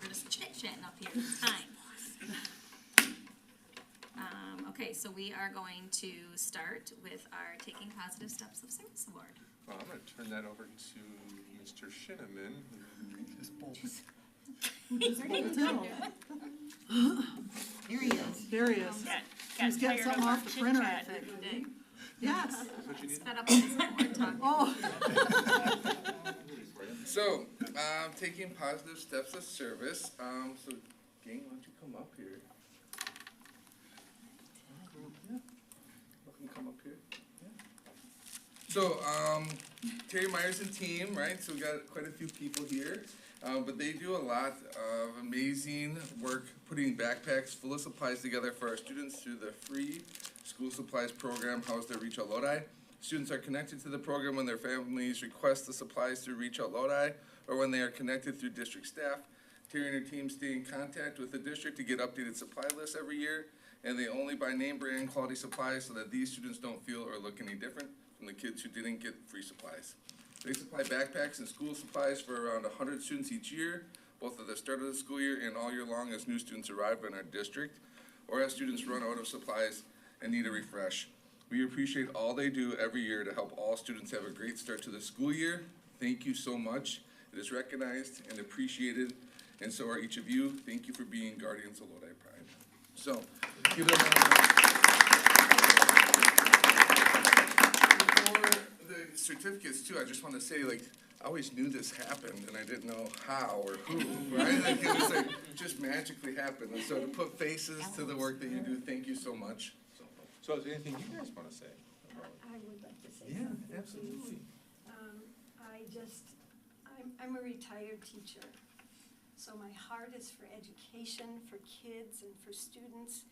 We're just chit-chatting up here this time. Okay, so we are going to start with our Taking Positive Steps of Service Award. Well, I'm going to turn that over to Mr. Shinneman. There he is. There he is. He's getting something off the printer, I think. Yes. Sped up on his award talk. Oh. So, taking positive steps of service. So, gang, why don't you come up here? Yeah. Welcome, come up here. Yeah. So, Terry Myers and team, right? So we got quite a few people here. But they do a lot of amazing work putting backpacks full of supplies together for our students through the free school supplies program housed at Reach Out Lodi. Students are connected to the program when their families request the supplies through Reach Out Lodi or when they are connected through district staff. Terry and her team stay in contact with the district to get updated supply lists every year, and they only buy name brand quality supplies so that these students don't feel or look any different from the kids who didn't get free supplies. They supply backpacks and school supplies for around 100 students each year, both at the start of the school year and all year long as new students arrive in our district, or as students run out of supplies and need a refresh. We appreciate all they do every year to help all students have a great start to the school year. Thank you so much. It is recognized and appreciated, and so are each of you. Thank you for being guardians of Lodi Pride. So, give them the certificates too. I just want to say, like, I always knew this happened and I didn't know how or who, right? Like, it was like, just magically happened. And so to put faces to the work that you do, thank you so much. So is there anything you guys want to say? I would like to say Yeah, something, absolutely. please. I'm a retired teacher, so my heart is for education, for kids and for students,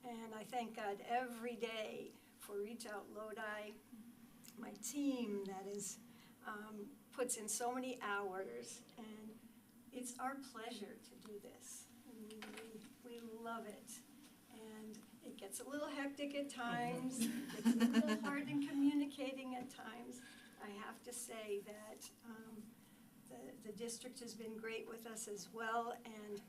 and I thank God every day for Reach Out Lodi, my team that is, puts in so many hours, and it's our pleasure to do this. I mean, we love it, and it gets a little hectic at times, it gets a little hard in communicating at times. I have to say that the district has been great with us as well, and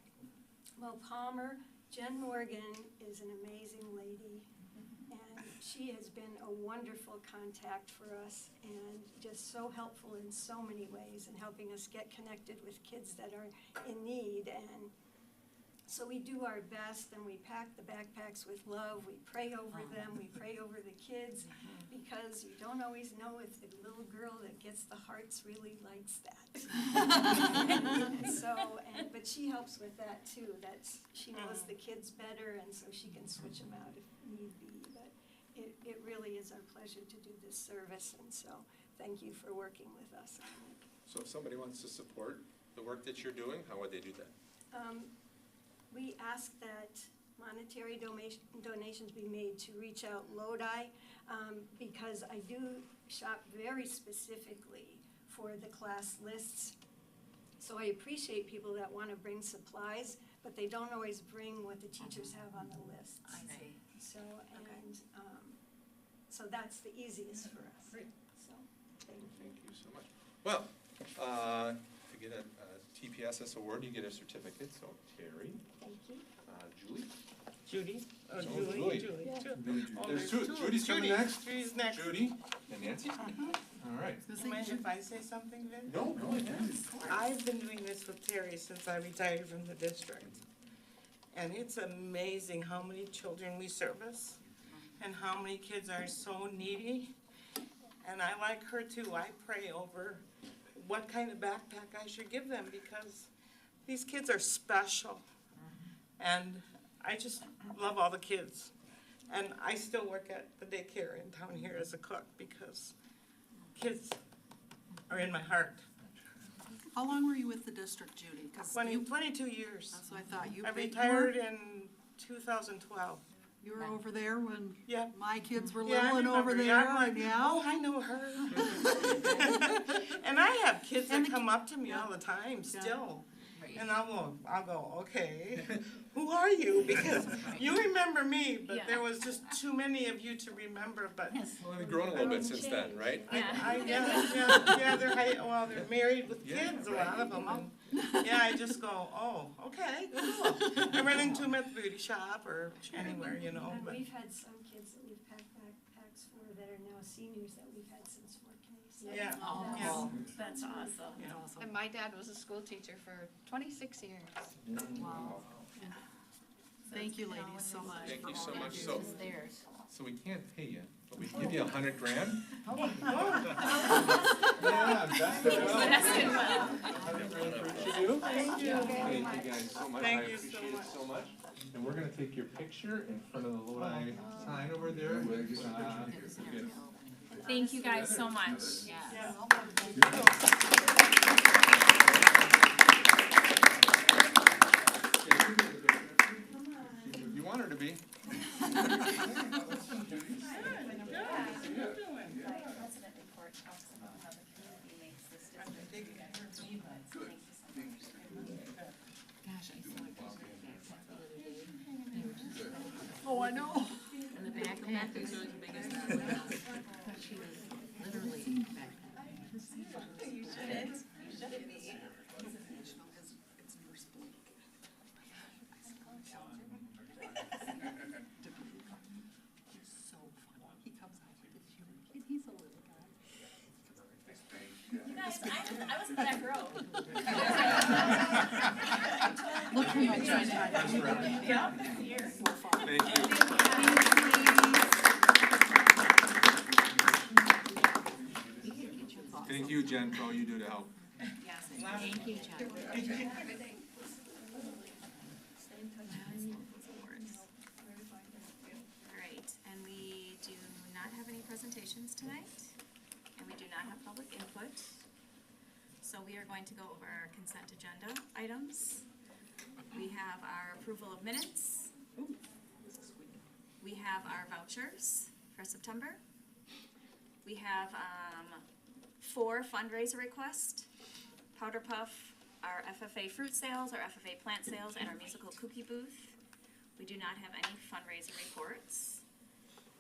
Mo Palmer, Jen Morgan is an amazing lady, and she has been a wonderful contact for us and just so helpful in so many ways in helping us get connected with kids that are in need. And so we do our best, and we pack the backpacks with love. We pray over them. We pray over the kids, because you don't always know if the little girl that gets the hearts really likes that. But she helps with that too. She knows the kids better, and so she can switch them out if need be. But it really is our pleasure to do this service, and so thank you for working with us on it. So if somebody wants to support the work that you're doing, how would they do that? We ask that monetary donations be made to Reach Out Lodi, because I do shop very specifically for the class lists. So I appreciate people that want to bring supplies, but they don't always bring what the teachers have on the lists. I see. So, and, so that's the easiest for us. Great. So, thank you. Thank you so much. Well, to get a TPSS Award, you get a certificate. So Terry, Thank you. Julie. Judy? Oh, Julie. Julie. Yeah. There's two. Judy's coming next. Judy's next. Judy and Nancy. All right. Do you mind if I say something then? No, go ahead. I've been doing this with Terry since I retired from the district. And it's amazing how many children we service and how many kids are so needy. And I like her too. I pray over what kind of backpack I should give them, because these kids are special. And I just love all the kids. And I still work at the daycare in town here as a cook, because kids are in my heart. How long were you with the district, Judy? 'Cause 22 years. That's what I thought. I retired in 2012. You were over there when Yeah. my kids were Yeah, I little and over remember. there. Yeah, I'm like, Yeah. oh, I know her. And I have kids And that the come up to me all the time Yeah. still. Right. And I'll go, okay. who are you? Because you remember me, but Yeah. there was just too many of you to remember, but. Well, they've grown a little bit since then, right? Yeah, they're married with kids, a lot of them, and, yeah, I just go, oh, okay, cool. I run into them at the beauty shop or anywhere, you know, And but, we've had some kids that we've packed backpacks for that are now seniors that we've had since 4K. So yeah, Oh, yeah. that's awesome. Yeah. And my dad was a school teacher for 26 years. Wow. Thank you, ladies, so much. Thank for you all so that much. do. So, It's theirs. so we can't pay you, but we give you $100 grand. Oh, Yeah, best of luck. Best of luck. $100 grand for each of you. Thank you. Thank you guys so much. Thank I you so appreciate it much. so much. And we're gonna take your picture in front of the Lodi sign over there. Thank you guys so much. Yeah. You want her to be. President report talks about how the community makes this district. Gosh, I saw a picture of that the other day. They were just Oh, I know. in the backpack. But she was literally backpacking. You shouldn't. You shouldn't be. So funny. He comes out with this human kid. He's a little guy. You guys, I was in the back row. Look who you joined. Yeah, here. So fun. Thank you. Thank you, Jen, for all you do to help. Yes. Thank you, John. Alright, and we do not have any presentations tonight, and we do not have public input. So we are going to go over our consent agenda items. We have our approval of minutes. We have our vouchers for September. We have, 4 fundraiser requests, Powder Puff, our FFA fruit sales, our FFA plant sales, and our musical cookie booth. We do not have any fundraiser reports.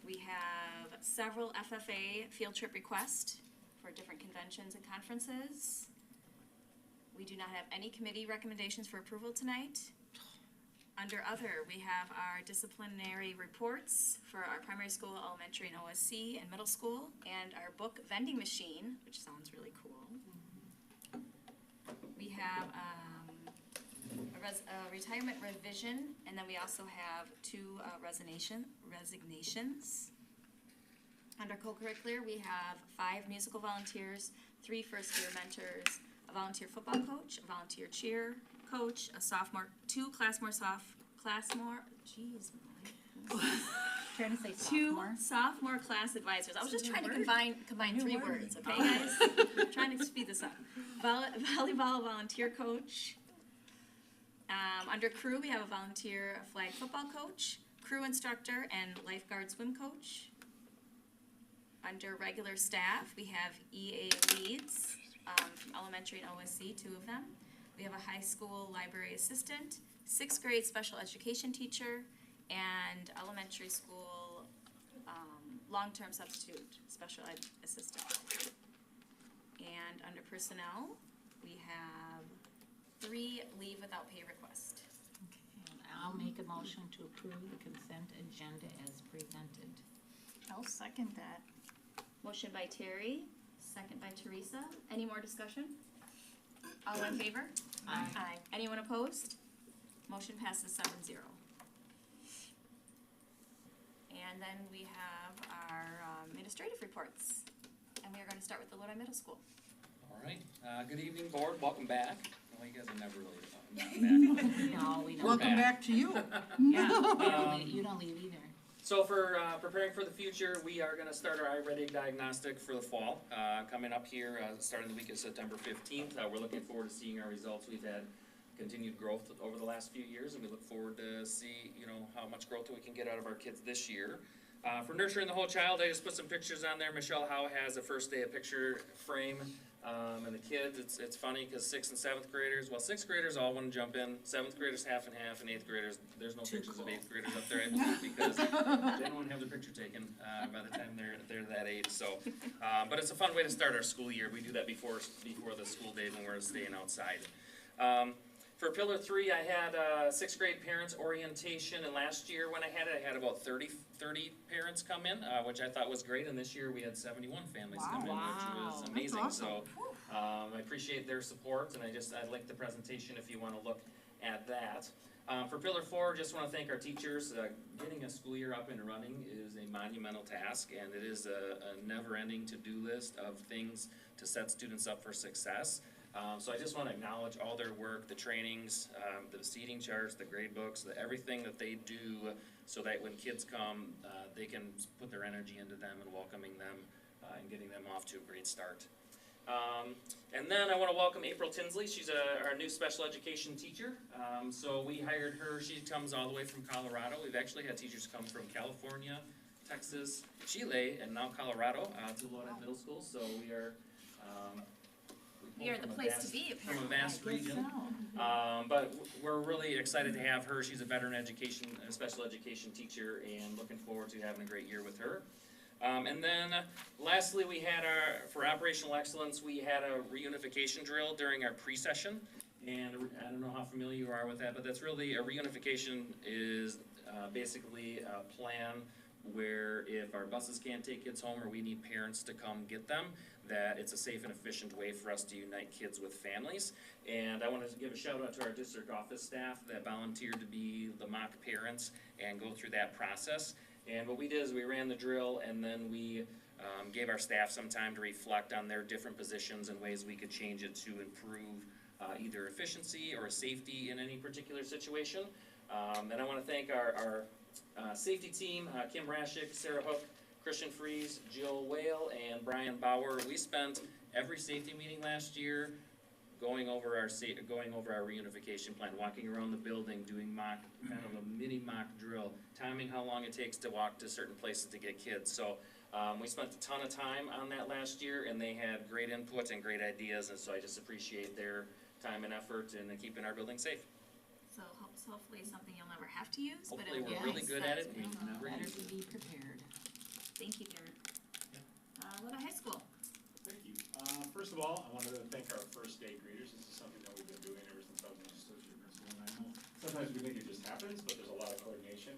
We have several FFA field trip requests for different conventions and conferences. We do not have any committee recommendations for approval tonight. Under other, we have our disciplinary reports for our primary school, elementary, and OSC, and middle school, and our book vending machine, which sounds really cool. We have a retirement revision, and then we also have 2 resignations. Under co-curricular, we have 5 musical volunteers, 3 first-year mentors, a volunteer football coach, a volunteer cheer coach, a sophomore, 2 Trying to say 2 sophomore class advisors. I was just trying to combine 3 words, okay, guys? Trying to speed this up. Volleyball volunteer coach. Under crew, we have a volunteer flag football coach, crew instructor, and lifeguard swim coach. Under regular staff, we have EA leads from elementary and OSC, 2 of them. We have a high school library assistant, 6th grade special education teacher, and elementary school long-term substitute special ed assistant. And under personnel, we have 3 leave without pay requests. Okay, I'll make a motion to approve the consent agenda as presented. I'll second that. Motion by Terry, second by Teresa. Any more discussion? All in favor? Aye. Aye. Anyone opposed? Motion passes 7-0. And then we have our administrative reports. And we are going to start with the Lodi Middle School. All right, good evening, board, welcome back. Well, you guys are never really back. No, we don't. Welcome back to you. Yeah, you don't leave either. So for preparing for the future, we are gonna start our iReady diagnostic for the fall, coming up here, starting the week of September 15th. We're looking forward to seeing our results. We've had continued growth over the last few years, and we look forward to see, how much growth we can get out of our kids this year. For Nurturing the Whole Child, I just put some pictures on there. Michelle Howe has a first day of picture frame. And the kids, it's funny because 6th and 7th graders, well, 6th graders all want to jump in, 7th graders half and half, and 8th graders, there's no pictures of 8th graders up there, I believe, because they don't want to have their picture taken by the time they're that age. So, but it's a fun way to start our school year. We do that before the school days when we're staying outside. For Pillar 3, I had 6th grade parents orientation, and last year when I had about 30 parents come in, which I thought was great, and this year we had 71 families come in, which was amazing. awesome. So I appreciate their support, and I like the presentation if you want to look at that. For Pillar 4, just want to thank our teachers. Getting a school year up and running is a monumental task, and it is a never-ending to-do list of things to set students up for success. So I just want to acknowledge all their work, the trainings, the seating charts, the grade books, everything that they do so that when kids come, they can put their energy into them and welcoming them and getting them off to a great start. And then I want to welcome April Tinsley. She's our new special education teacher. So we hired her. She comes all the way from Colorado. We've actually had teachers come from California, Texas, Chile, and now Colorado to Lodi Middle School. So we are We are the place to be, from a apparently. vast region. But we're really excited to have her. She's a veteran education, a special education teacher, and looking forward to having a great year with her. And then lastly, we had for operational excellence, we had a reunification drill during our pre-session. And I don't know how familiar you are with that, but that's really, a reunification is basically a plan where if our buses can't take kids home or we need parents to come get them, that it's a safe and efficient way for us to unite kids with families. And I want to give a shout out to our district office staff that volunteered to be the mock parents and go through that process. And what we did is we ran the drill, and then we gave our staff some time to reflect on their different positions and ways we could change it to improve either efficiency or safety in any particular situation. And I want to thank our safety team, Kim Rashik, Sarah Hook, Christian Fries, Jill Whale, and Brian Bauer. We spent every safety meeting last year going over our reunification plan, walking around the building, doing kind of a mini mock drill, timing how long it takes to walk to certain places to get kids. So we spent a ton of time on that last year, and they had great input and great ideas, and so I just appreciate their time and effort in keeping our building safe. So hopefully something you'll never have to use, but Hopefully it will we're be really good at it. We nice. never Better use to it. be prepared. Thank you, Garrett. What about high school? Thank you. First of all, I wanted to thank our first day graders. This is something that we've been doing ever since I was an associate principal. And I know sometimes we think it just happens, but there's a lot of coordination.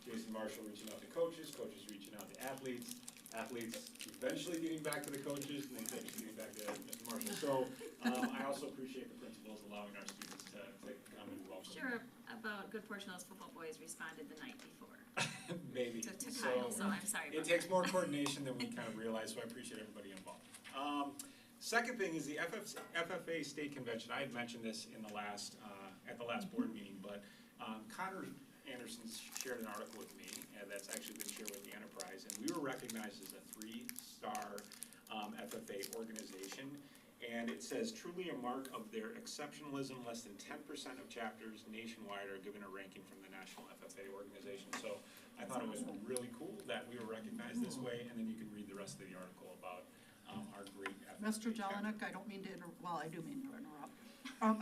Jason Marshall reaching out to coaches, coaches reaching out to athletes, athletes eventually getting back to the coaches, and then coaches getting back to Mr. Marshall. So I also appreciate the principals allowing our students to come and welcome. Sure, about a good portion of those football boys responded the night before Maybe. to Kyle, so I'm sorry It about takes that. more coordination than we kind of realize, so I appreciate everybody involved. Second thing is the FFA State Convention. I had mentioned this in the last, at the last board meeting, but Connor Anderson shared an article with me, and that's actually been shared with the Enterprise, and we were recognized as a 3-star FFA organization. And it says, truly a mark of their exceptionalism, less than 10% of chapters nationwide are given a ranking from the National FFA organization. So I thought it was really cool that we were recognized this way, and then you can read the rest of the article about our great FFA Mr. chapter. Jelinek, I don't mean to well, I do mean to interrupt.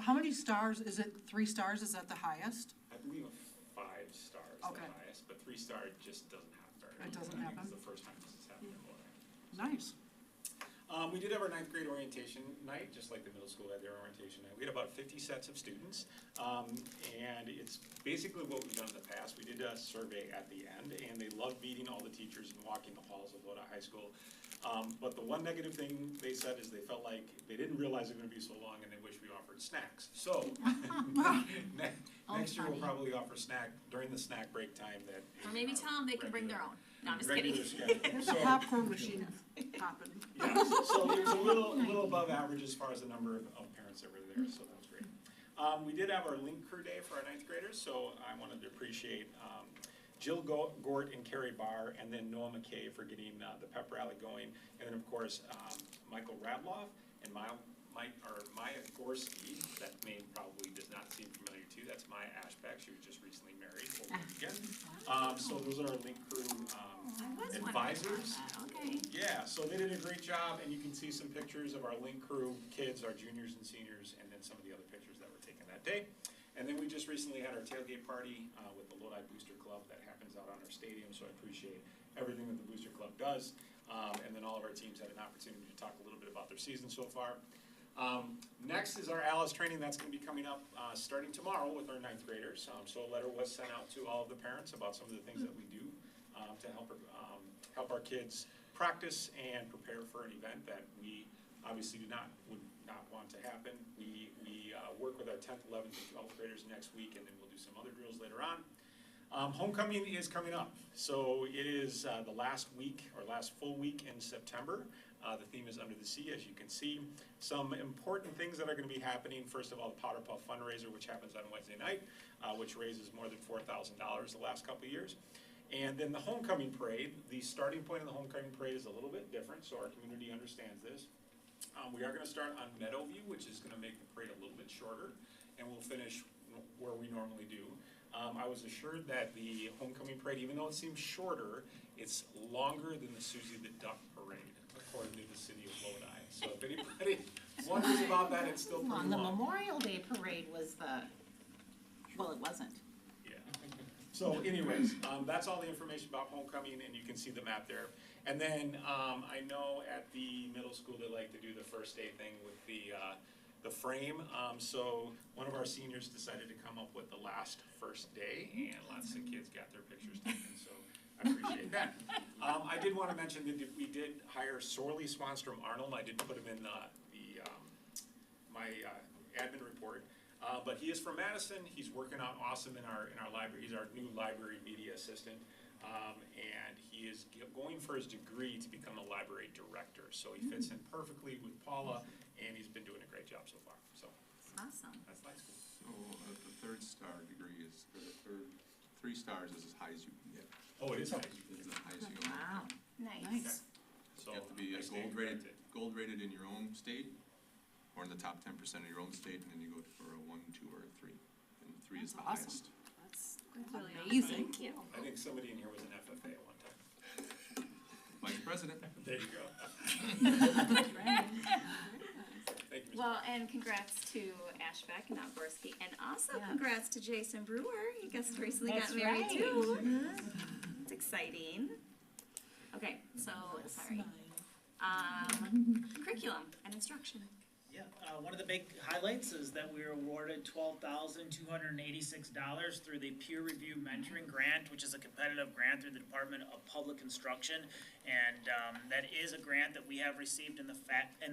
How many stars, is it 3 stars, is that the highest? I believe 5 stars Okay. the highest, but 3 star just doesn't happen very It often. doesn't I think happen? it's the first time this has happened in Lodi. Nice. We did have our 9th grade orientation night, just like the middle school had their orientation night. We had about 50 sets of students, and it's basically what we've done in the past. We did a survey at the end, and they loved meeting all the teachers and walking the halls of Lodi High School. But the one negative thing they said is they felt like they didn't realize it was going to be so long, and they wish we offered snacks. So next year we'll probably offer snack during the snack break time. That Or maybe tell them they can bring their own. No, I'm just regular kidding. schedule. There's a So- popcorn machine popping. yeah, so it was a little above average as far as the number of parents that were there, so that was great. We did have our link crew day for our 9th graders, so I wanted to appreciate Jill Gort and Carrie Barr, and then Noah McKay for getting the pep rally going, and then of course Michael Radloff and Maya Gorski, that name probably does not seem familiar to you, that's Maya Ashbeck, she was just recently married over the weekend. So those are our Link Crew advisors. Okay. Yeah, so they did a great job, and you can see some pictures of our Link Crew kids, our juniors and seniors, and then some of the other pictures that were taken that day. And then we just recently had our tailgate party with the Lodi Booster Club that happens out on our stadium, so I appreciate everything that the Booster Club does. And then all of our teams had an opportunity to talk a little bit about their season so far. Next is our ALICE training that's going to be coming up starting tomorrow with our 9th graders. So a letter was sent out to all of the parents about some of the things that we do to help our kids practice and prepare for an event that we obviously would not want to happen. We work with our 10th, 11th, and 12th graders next week, and then we'll do some other drills later on. Homecoming is coming up, so it is the last week, or last full week in September. The theme is Under the Sea, as you can see. Some important things that are going to be happening. First of all, the Powder Puff fundraiser, which happens on Wednesday night, which raises more than $4,000 the last couple of years. And then the homecoming parade. The starting point of the homecoming parade is a little bit different, so our community understands this. We are going to start on Meadowview, which is going to make the parade a little bit shorter, and we'll finish where we normally do. I was assured that the homecoming parade, even though it seems shorter, it's longer than the Susie the Duck parade, according to the city of Lodi. So if anybody wonders about that, it's still pretty The long. Memorial Day parade was well, it wasn't. Yeah. So anyways, that's all the information about homecoming, and you can see the map there. And then I know at the middle school they like to do the first day thing with the frame. So one of our seniors decided to come up with the last first day, and lots of kids got their pictures taken, so I appreciate that. I did want to mention that we did hire Sorley Swanstrom Arnold. I didn't put him in my admin report. But he is from Madison. He's working out awesome in our library. He's our new library media assistant. And he is going for his degree to become a library director. So he fits in perfectly with Paula, and he's been doing a great job so far. So Awesome. that's nice. So the 3rd star degree is, the third 3 stars is as high as you can get. Oh, it is nice. It's the highest you can get. Wow. Nice. So You have to be I stay corrected. gold rated in your own state, or in the top 10% of your own state, and then you go for a 1, 2, or a 3. And 3 is the That's awesome. highest. That's Really amazing. Thank you. I think somebody in here was an FFA at one time. Vice President. There you go. Thank you, Ms. Well, and congrats to Ashbeck and Gorski, and also Yeah. congrats to Jason Brewer. He just recently That's got married right. too. It's exciting. Okay, so sorry. Curriculum and instruction. Yeah, one of the big highlights is that we were awarded $12,286 through the Peer Review Mentoring Grant, which is a competitive grant through the Department of Public Instruction. And that is a grant that we have received in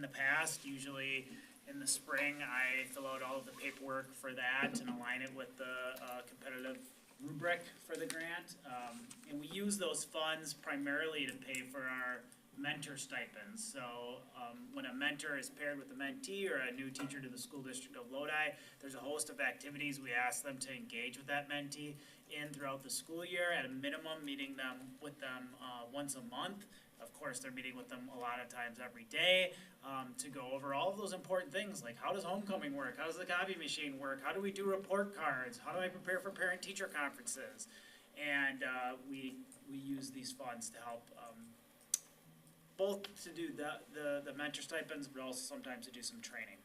the past. Usually in the spring, I fill out all of the paperwork for that and align it with the competitive rubric for the grant. And we use those funds primarily to pay for our mentor stipends. So when a mentor is paired with a mentee or a new teacher to the school district of Lodi, there's a host of activities we ask them to engage with that mentee in throughout the school year, at a minimum meeting with them once a month. Of course, they're meeting with them a lot of times every day to go over all of those important things, like how does homecoming work, how does the copy machine work, how do we do report cards, how do I prepare for parent-teacher conferences, and we use these funds to help both to do the mentor stipends, but also sometimes to do some training.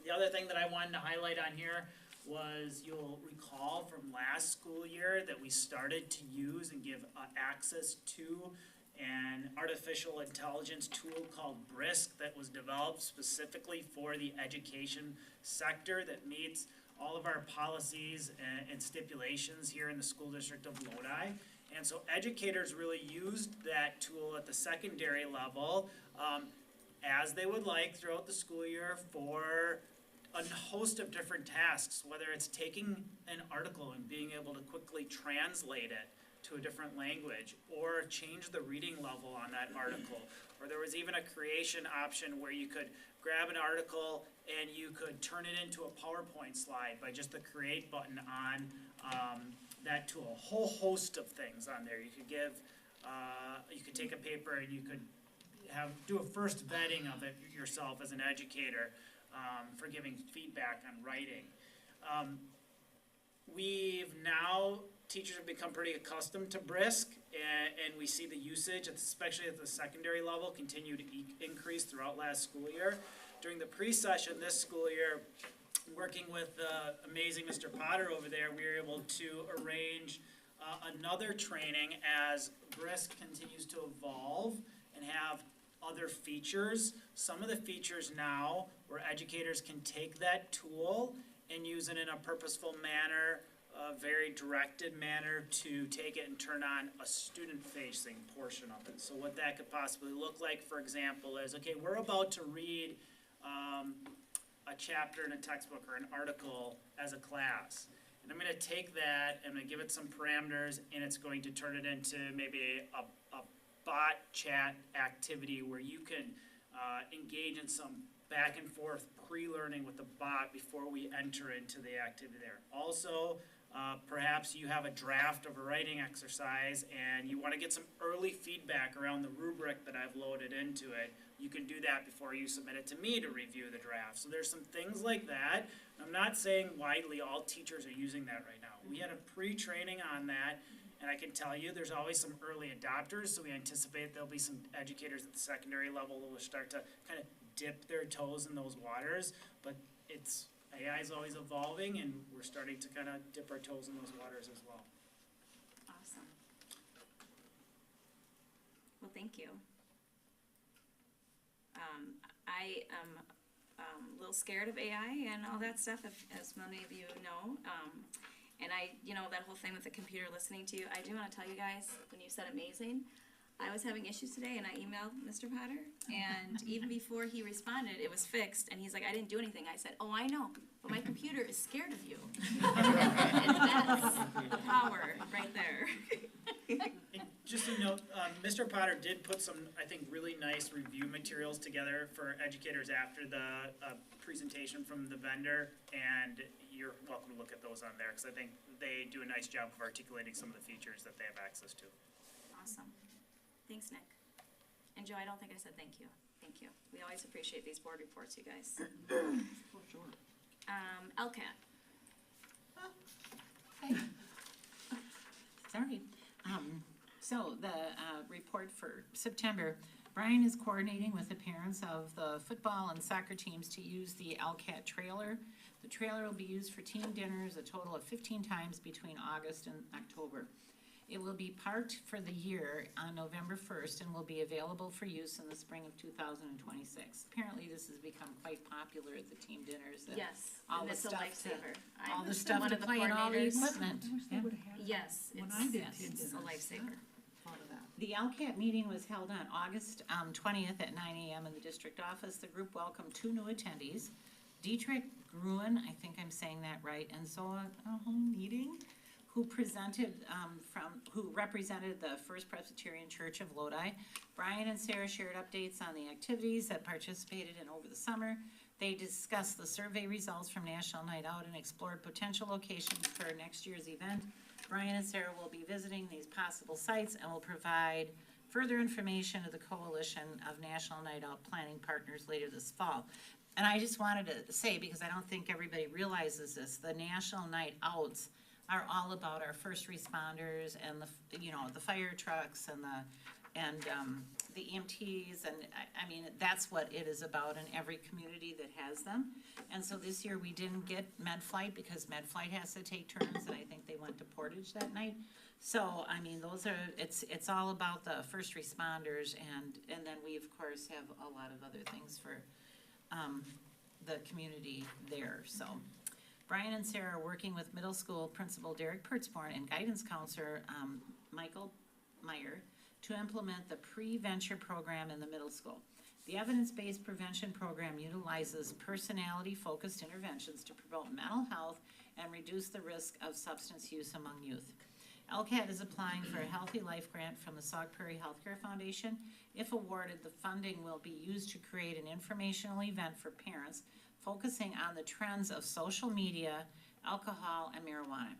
The other thing that I wanted to highlight on here was, you'll recall from last school year that we started to use and give access to an artificial intelligence tool called BRISC that was developed specifically for the education sector, that meets all of our policies and stipulations here in the school district of Lodi. And so educators really used that tool at the secondary level as they would like throughout the school year for a host of different tasks, whether it's taking an article and being able to quickly translate it to a different language, or change the reading level on that article. Or there was even a creation option where you could grab an article and you could turn it into a PowerPoint slide by just the create button on that tool. A whole host of things on there. You could you could take a paper and you could do a first vetting of it yourself as an educator. for giving feedback on writing. We've now, teachers have become pretty accustomed to BRISC, and we see the usage, especially at the secondary level, continue to increase throughout last school year. During the pre-session this school year, working with the amazing Mr. Potter over there, we were able to arrange another training as BRISC continues to evolve and have other features. Some of the features now where educators can take that tool and use it in a purposeful manner, a very directed manner to take it and turn on a student-facing portion of it. So what that could possibly look like, for example, is, okay, we're about to read a chapter in a textbook or an article as a class. And I'm gonna take that, and I'm gonna give it some parameters, and it's going to turn it into maybe a bot chat activity where you can engage in some back and forth pre-learning with the bot before we enter into the activity there. Also, perhaps you have a draft of a writing exercise and you want to get some early feedback around the rubric that I've loaded into it. You can do that before you submit it to me to review the draft. So there's some things like that. I'm not saying widely all teachers are using that right now. We had a pre-training on that, and I can tell you there's always some early adopters, so we anticipate there'll be some educators at the secondary level that will start to kind of dip their toes in those waters, but AI is always evolving, and we're starting to kind of dip our toes in those waters as well. Awesome. Well, thank you. I am a little scared of AI and all that stuff, as many of you know. And that whole thing with the computer listening to you, I do want to tell you guys, when you said amazing, I was having issues today, and I emailed Mr. Potter, and even before he responded, it was fixed, and he's like, I didn't do anything. I said, oh, I know, but my computer is scared of you. And that's power right there. And just a note, Mr. Potter did put some, I think, really nice review materials together for educators after the presentation from the vendor, and you're welcome to look at those on there, because I think they do a nice job of articulating some of the features that they have access to. Awesome. Thanks, Nick. And Joe, I don't think I said thank you. Thank you. We always appreciate these board reports, you guys. LCAT. Sorry. So the report for September, Brian is coordinating with the parents of the football and soccer teams to use the LCAT trailer. The trailer will be used for team dinners a total of 15 times between August and October. It will be parked for the year on November 1st and will be available for use in the spring of 2026. Apparently this has become quite popular at the team dinners. Yes, all and the it's a stuff lifesaver. all the stuff to play and all the equipment. Yeah. Yes, it's a lifesaver. The LCAT meeting was held on August 20th at 9 a.m. in the district office. The group welcomed 2 new attendees, Dietrich Gruen, I think I'm saying that right, and Zoa Meeting, who represented the First Presbyterian Church of Lodi. Brian and Sarah shared updates on the activities that participated in over the summer. They discussed the survey results from National Night Out and explored potential locations for next year's event. Brian and Sarah will be visiting these possible sites and will provide further information to the Coalition of National Night Out planning partners later this fall. And I just wanted to say, because I don't think everybody realizes this, the National Night Outs are all about our first responders and the fire trucks and the EMTs, and I mean, that's what it is about in every community that has them. And so this year we didn't get Med Flight because Med Flight has to take turns, and I think they went to Portage that night. So, I mean, it's all about the first responders, and then we of course have a lot of other things for the community there, so. Brian and Sarah are working with middle school principal Derek Pertzborn and guidance counselor Michael Meyer to implement the pre-venture program in the middle school. The evidence-based prevention program utilizes personality-focused interventions to promote mental health and reduce the risk of substance use among youth. LCAT is applying for a Healthy Life grant from the Sauk Prairie Healthcare Foundation. If awarded, the funding will be used to create an informational event for parents focusing on the trends of social media, alcohol, and marijuana.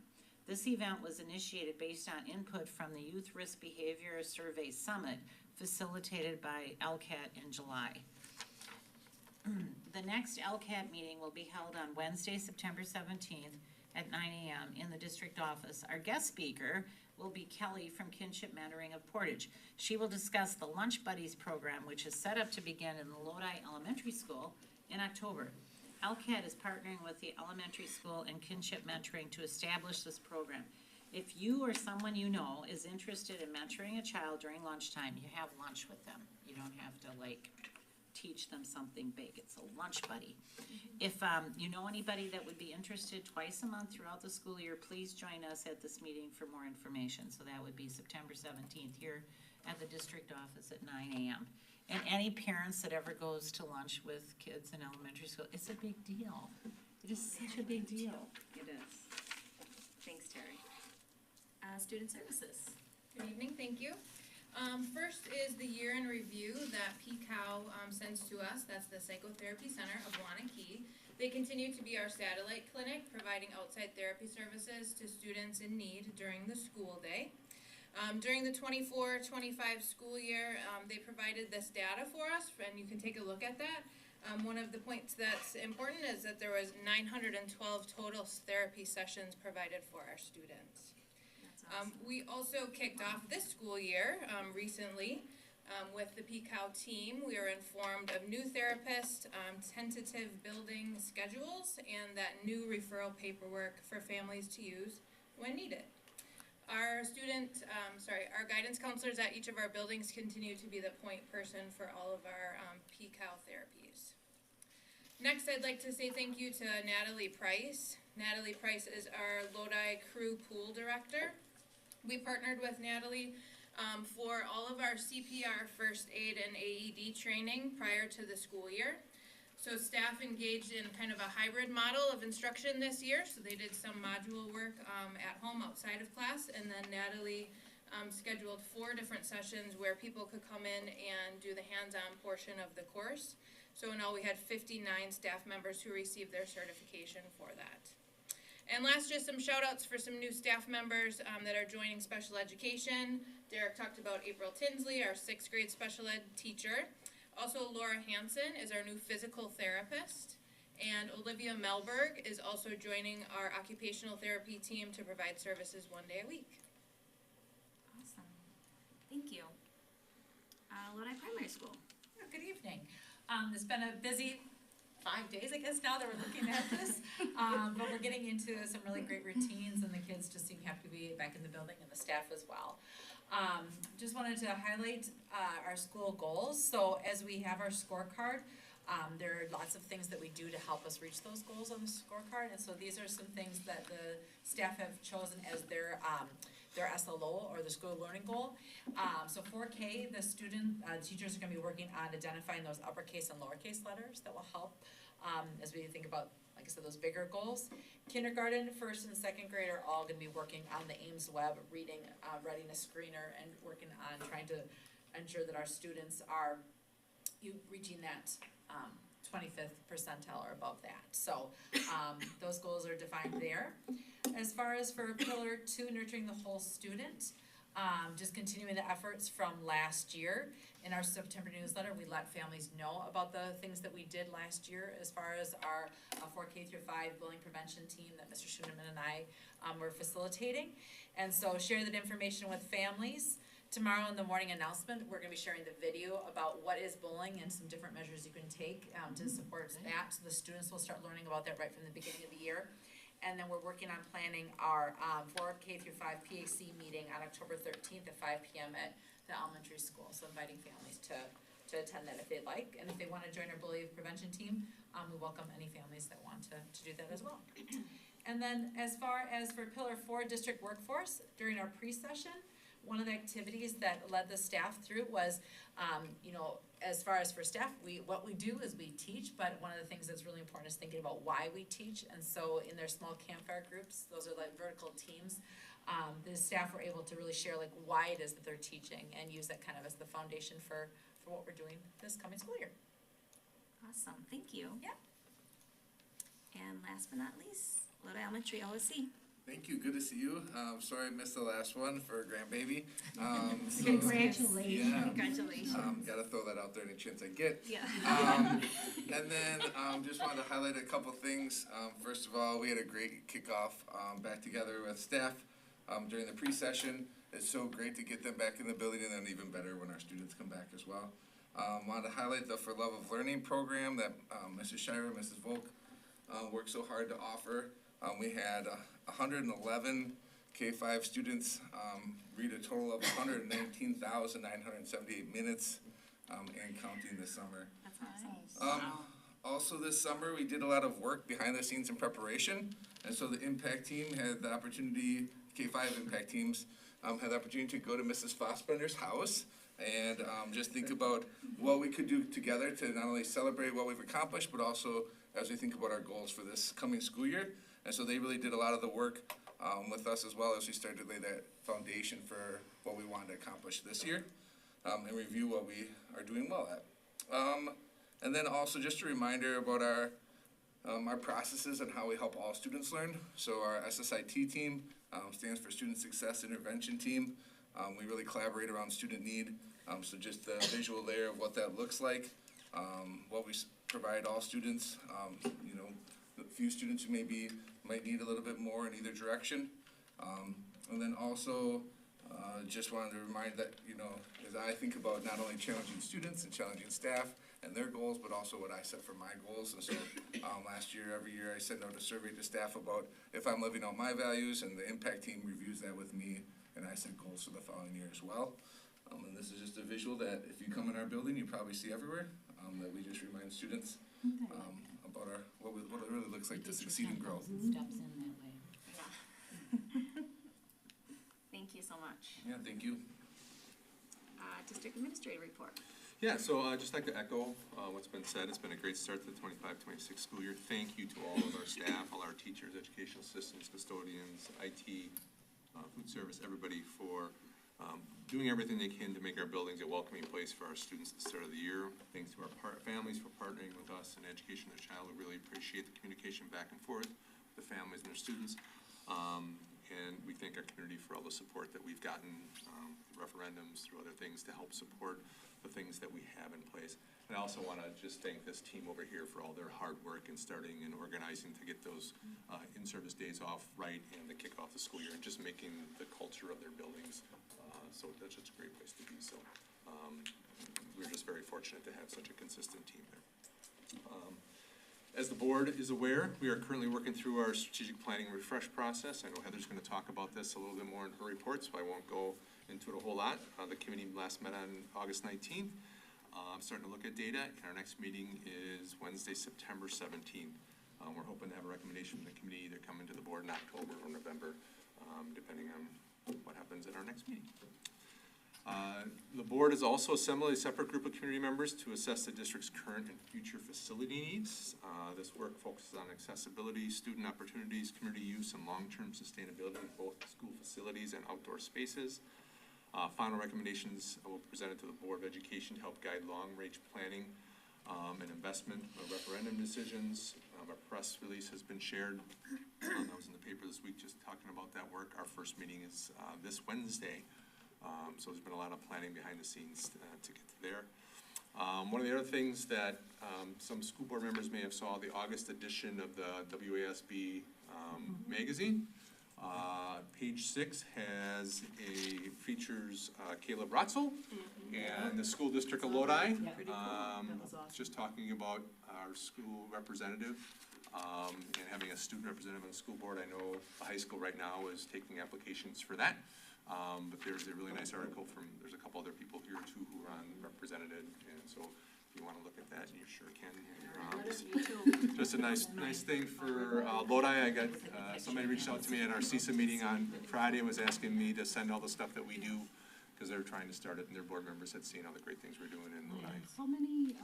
This event was initiated based on input from the Youth Risk Behavior Survey Summit facilitated by LCAT in July. The next LCAT meeting will be held on Wednesday, September 17th at 9 a.m. in the district office. Our guest speaker will be Kelly from Kinship Mentoring of Portage. She will discuss the Lunch Buddies program, which is set up to begin in the Lodi Elementary School in October. LCAT is partnering with the elementary school and Kinship Mentoring to establish this program. If you or someone you know is interested in mentoring a child during lunchtime, you have lunch with them. You don't have to teach them something big. It's a lunch buddy. If you know anybody that would be interested twice a month throughout the school year, please join us at this meeting for more information. So that would be September 17th here at the district office at 9 a.m. And any parents that ever goes to lunch with kids in elementary school, it's a big deal. It is such a big deal. It is. Thanks, Terry. Student services. Good evening, thank you. First is the year in review that PCOW sends to us. That's the Psychotherapy Center of Wanakee. They continue to be our satellite clinic, providing outside therapy services to students in need during the school day. During the 24-25 school year, they provided this data for us, and you can take a look at that. One of the points that's important is that there was 912 total therapy sessions provided for our students. We also kicked off this school year recently with the PCOW team. We were informed of new therapists, tentative building schedules, and that new referral paperwork for families to use when needed. Our our guidance counselors at each of our buildings continue to be the point person for all of our PCOW therapies. Next, I'd like to say thank you to Natalie Price. Natalie Price is our Lodi Crew Pool Director. We partnered with Natalie for all of our CPR, first aid, and AED training prior to the school year. So staff engaged in kind of a hybrid model of instruction this year. So they did some module work at home outside of class, and then Natalie scheduled 4 different sessions where people could come in and do the hands-on portion of the course. So in all, we had 59 staff members who received their certification for that. And last, just some shout outs for some new staff members that are joining special education. Derek talked about April Tinsley, our 6th grade special ed teacher. Also, Laura Hansen is our new physical therapist. And Olivia Melberg is also joining our occupational therapy team to provide services 1 day a week. Awesome. Thank you. Lodi Primary School. Good evening. It's been a busy 5 days, I guess, now that we're looking at this. But we're getting into some really great routines, and the kids just seem happy to be back in the building, and the staff as well. Just wanted to highlight our school goals. So as we have our scorecard, there are lots of things that we do to help us reach those goals on the scorecard. And so these are some things that the staff have chosen as their SLO, or the school learning goal. So 4K, the teachers are gonna be working on identifying those uppercase and lowercase letters that will help as we think about, like I said, those bigger goals. Kindergarten, 1st and 2nd grade are all gonna be working on the Ames Web reading readiness screener, and working on trying to ensure that our students are reaching that 25th percentile or above that. So those goals are defined there. As far as for Pillar 2, nurturing the whole student, just continuing the efforts from last year. In our September newsletter, we let families know about the things that we did last year as far as our 4K through 5 bullying prevention team that Mr. Schoenemann and I were facilitating. And so share that information with families. Tomorrow in the morning announcement, we're gonna be sharing the video about what is bullying and some different measures you can take to support that. So the students will start learning about that right from the beginning of the year. And then we're working on planning our 4K through 5 PAC meeting on October 13th at 5 p.m. at the elementary school. So inviting families to attend that if they'd like. And if they want to join our bully prevention team, we welcome any families that want to do that as well. And then as far as for Pillar 4, district workforce, during our pre-session, one of the activities that led the staff through was, as far as for staff, what we do is we teach, but one of the things that's really important is thinking about why we teach. And so in their small campfire groups, those are like vertical teams, the staff were able to really share like why it is that they're teaching, and use that kind of as the foundation for what we're doing this coming school year. Awesome, thank you. Yeah. And last but not least, Lodi Elementary OSC. Thank you, good to see you. Sorry I missed the last one for grandbaby. Congratulations. Yeah. Congratulations. Gotta throw that out there any chance I get. Yeah. And And then, just wanted to highlight a couple things. First of all, we had a great kickoff, back together with staff, during the pre-session. It's so great to get them back in the building, and then even better when our students come back as well. Wanted to highlight the For Love of Learning program that, Mrs. Shira and Mrs. Volk, worked so hard to offer. We had 111 K-5 students, read a total of 119,978 minutes, and counting this summer. That's awesome. Also this summer, we did a lot of work behind the scenes in preparation, and so the impact team had the opportunity, K-5 impact teams, had the opportunity to go to Mrs. Fossbender's house and just think about what we could do together to not only celebrate what we've accomplished, but also as we think about our goals for this coming school year. And so they really did a lot of the work with us as well as we started to lay that foundation for what we wanted to accomplish this year, and review what we are doing well at. And then also just a reminder about our processes and how we help all students learn. So our SSIT team stands for Student Success Intervention Team. We really collaborate around student need. So just the visual layer of what that looks like, what we provide all students, you know, a few students who might need a little bit more in either direction. And then also, just wanted to remind that, you know, as I think about not only challenging students and challenging staff and their goals, but also what I set for my goals. And so last year, every year, I send out a survey to staff about if I'm living out my values, and the impact team reviews that with me, and I set goals for the following year as well. And this is just a visual that if you come in our building, you probably see everywhere, that we just remind students about what it really looks like to succeed and grow. Steps in that way. Thank you so much. Yeah, thank you. District Administrator report. Yeah, so I'd just like to echo what's been said. It's been a great start to the 25-26 school year. Thank you to all of our staff, all our teachers, educational assistants, custodians, IT, food service, everybody for doing everything they can to make our buildings a welcoming place for our students at the start of the year. Thanks to our families for partnering with us in education of the child. We really appreciate the communication back and forth with the families and their students. And we thank our community for all the support that we've gotten, referendums, through other things to help support the things that we have in place. And I also want to just thank this team over here for all their hard work in starting and organizing to get those in-service days off right and to kick off the school year and just making the culture of their buildings so that's just a great place to be. So we're just very fortunate to have such a consistent team there. As the board is aware, we are currently working through our strategic planning refresh process. I know Heather's going to talk about this a little bit more in her report, so I won't go into it a whole lot. The committee last met on August 19th. I'm starting to look at data, and our next meeting is Wednesday, September 17th. We're hoping to have a recommendation from the committee either come into the board in October or November, depending on what happens at our next meeting. The board has also assembled a separate group of community members to assess the district's current and future facility needs. This work focuses on accessibility, student opportunities, community use, and long-term sustainability of both school facilities and outdoor spaces. Final recommendations will be presented to the Board of Education to help guide long-range planning and investment referendum decisions. A press release has been shared. That was in the paper this week, just talking about that work. Our first meeting is this Wednesday. So there's been a lot of planning behind the scenes to get to there. One of the other things that some school board members may have saw, the August edition of the WASB magazine. Page 6 features Caleb Rotzel and the school district of Lodi. Just talking about our school representative and having a student representative on the school board. I know the high school right now is taking applications for that. But there's a really nice article there's a couple other people here too who are unrepresented, and so if you want to look at that, you sure can. Just a nice thing for Lodi. I got somebody reached out to me at our CISA meeting on Friday and was asking me to send all the stuff that we do because they're trying to start it, and their board members had seen all the great things we're doing in Lodi. How many,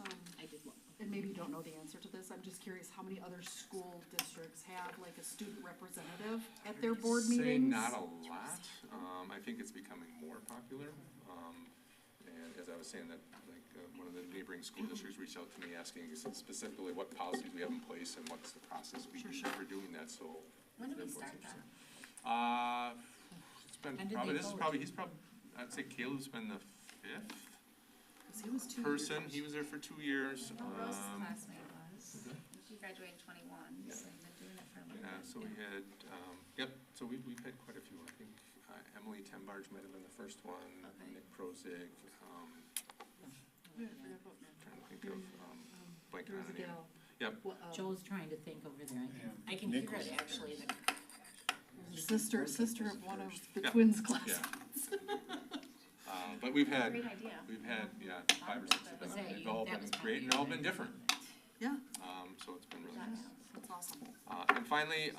and maybe you don't know the answer to this, I'm just curious, how many other school districts have like a student representative at their board meetings? Not a lot. I think it's becoming more popular. And as I was saying, that like one of the neighboring school districts reached out to me asking specifically what policies we have in place and what's the process we use for doing that. So When did we start that? It's been probably I'd say Caleb's been the 5th He was 2 person. years. He was there for 2 years. Rose's classmate was. graduated in 21, so I've been doing it for a little bit. Yeah, so we had, so we've had quite a few. I think Emily Tembarge might have been the first one, Okay. Nick Prozig, Yeah, I forgot about Nick. trying to think of, blanking There on was a the name. gal. Yep. Joe's trying to think over there, I can Nick hear was it the actually. Sister of one of the Yeah. twins' class. Yeah. But we've had, Great idea. yeah, 5 or 6 of Was them, that and you? they've all That been was great, and they've all been different. Yeah, So it's been really nice. that's awesome. And finally,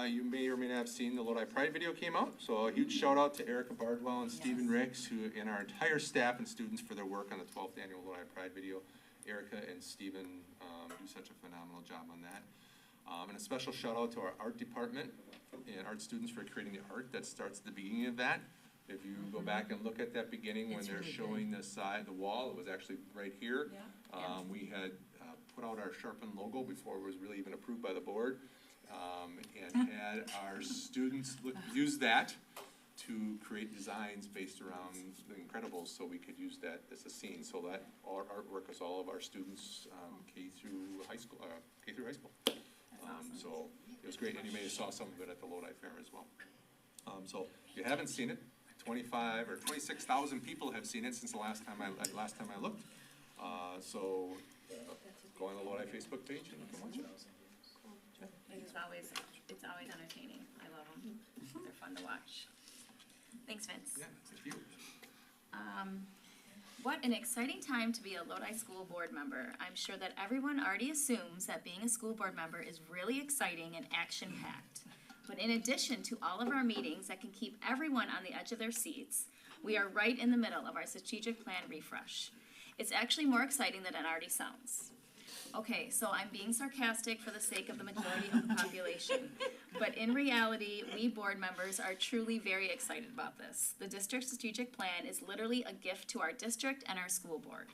you may or may not have seen the Lodi Pride video came out, so a huge shout out to Erica Bardwell and Stephen Ricks, who, and our entire staff and students for their work on the 12th annual Lodi Pride video. Erica and Stephen do such a phenomenal job on that. And a special shout out to our art department and art students for creating the art that starts at the beginning of that. If you go back and look at that beginning, when It's they're really showing the side, the wall, it was actually right here. Yeah. We had put out our sharpened logo before it was really even approved by the board. And had our students use that to create designs based around the Incredibles, so we could use that as a scene. So that our artwork is all of our students, K through high school. So it was great, and you may have saw some of it at the Lodi Fair as well. So if you haven't seen it, 25 or 26,000 people have seen it since the last time I looked. So go on the Lodi Facebook page and you can watch it. It's always entertaining. I love them. They're fun to watch. Thanks, Vince. Yeah, thank you. What an exciting time to be a Lodi School Board member. I'm sure that everyone already assumes that being a school board member is really exciting and action-packed. But in addition to all of our meetings that can keep everyone on the edge of their seats, we are right in the middle of our strategic plan refresh. It's actually more exciting than it already sounds. Okay, so I'm being sarcastic for the sake of the majority of the population. But in reality, we board members are truly very excited about this. The district strategic plan is literally a gift to our district and our school board.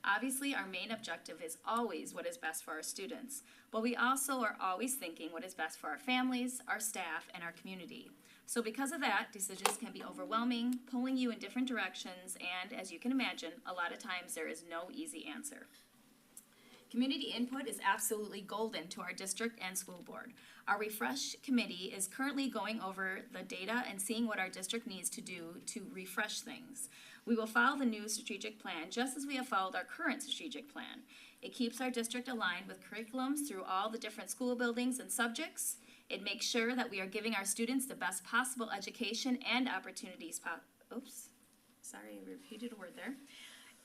Obviously, our main objective is always what is best for our students, but we also are always thinking what is best for our families, our staff, and our community. So because of that, decisions can be overwhelming, pulling you in different directions, and as you can imagine, a lot of times there is no easy answer. Community input is absolutely golden to our district and school board. Our refresh committee is currently going over the data and seeing what our district needs to do to refresh things. We will follow the new strategic plan just as we have followed our current strategic plan. It keeps our district aligned with curriculums through all the different school buildings and subjects. It makes sure that we are giving our students the best possible education and opportunities. Oops, sorry, I repeated a word there.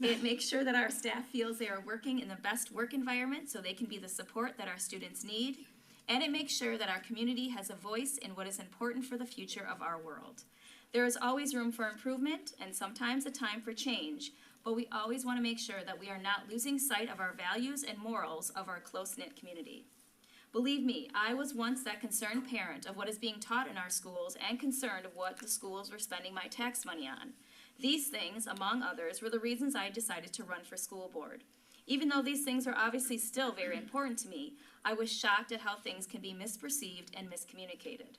It makes sure that our staff feels they are working in the best work environment so they can be the support that our students need. And it makes sure that our community has a voice in what is important for the future of our world. There is always room for improvement and sometimes a time for change, but we always want to make sure that we are not losing sight of our values and morals of our close-knit community. Believe me, I was once that concerned parent of what is being taught in our schools and concerned of what the schools were spending my tax money on. These things, among others, were the reasons I decided to run for school board. Even though these things are obviously still very important to me, I was shocked at how things can be misperceived and miscommunicated.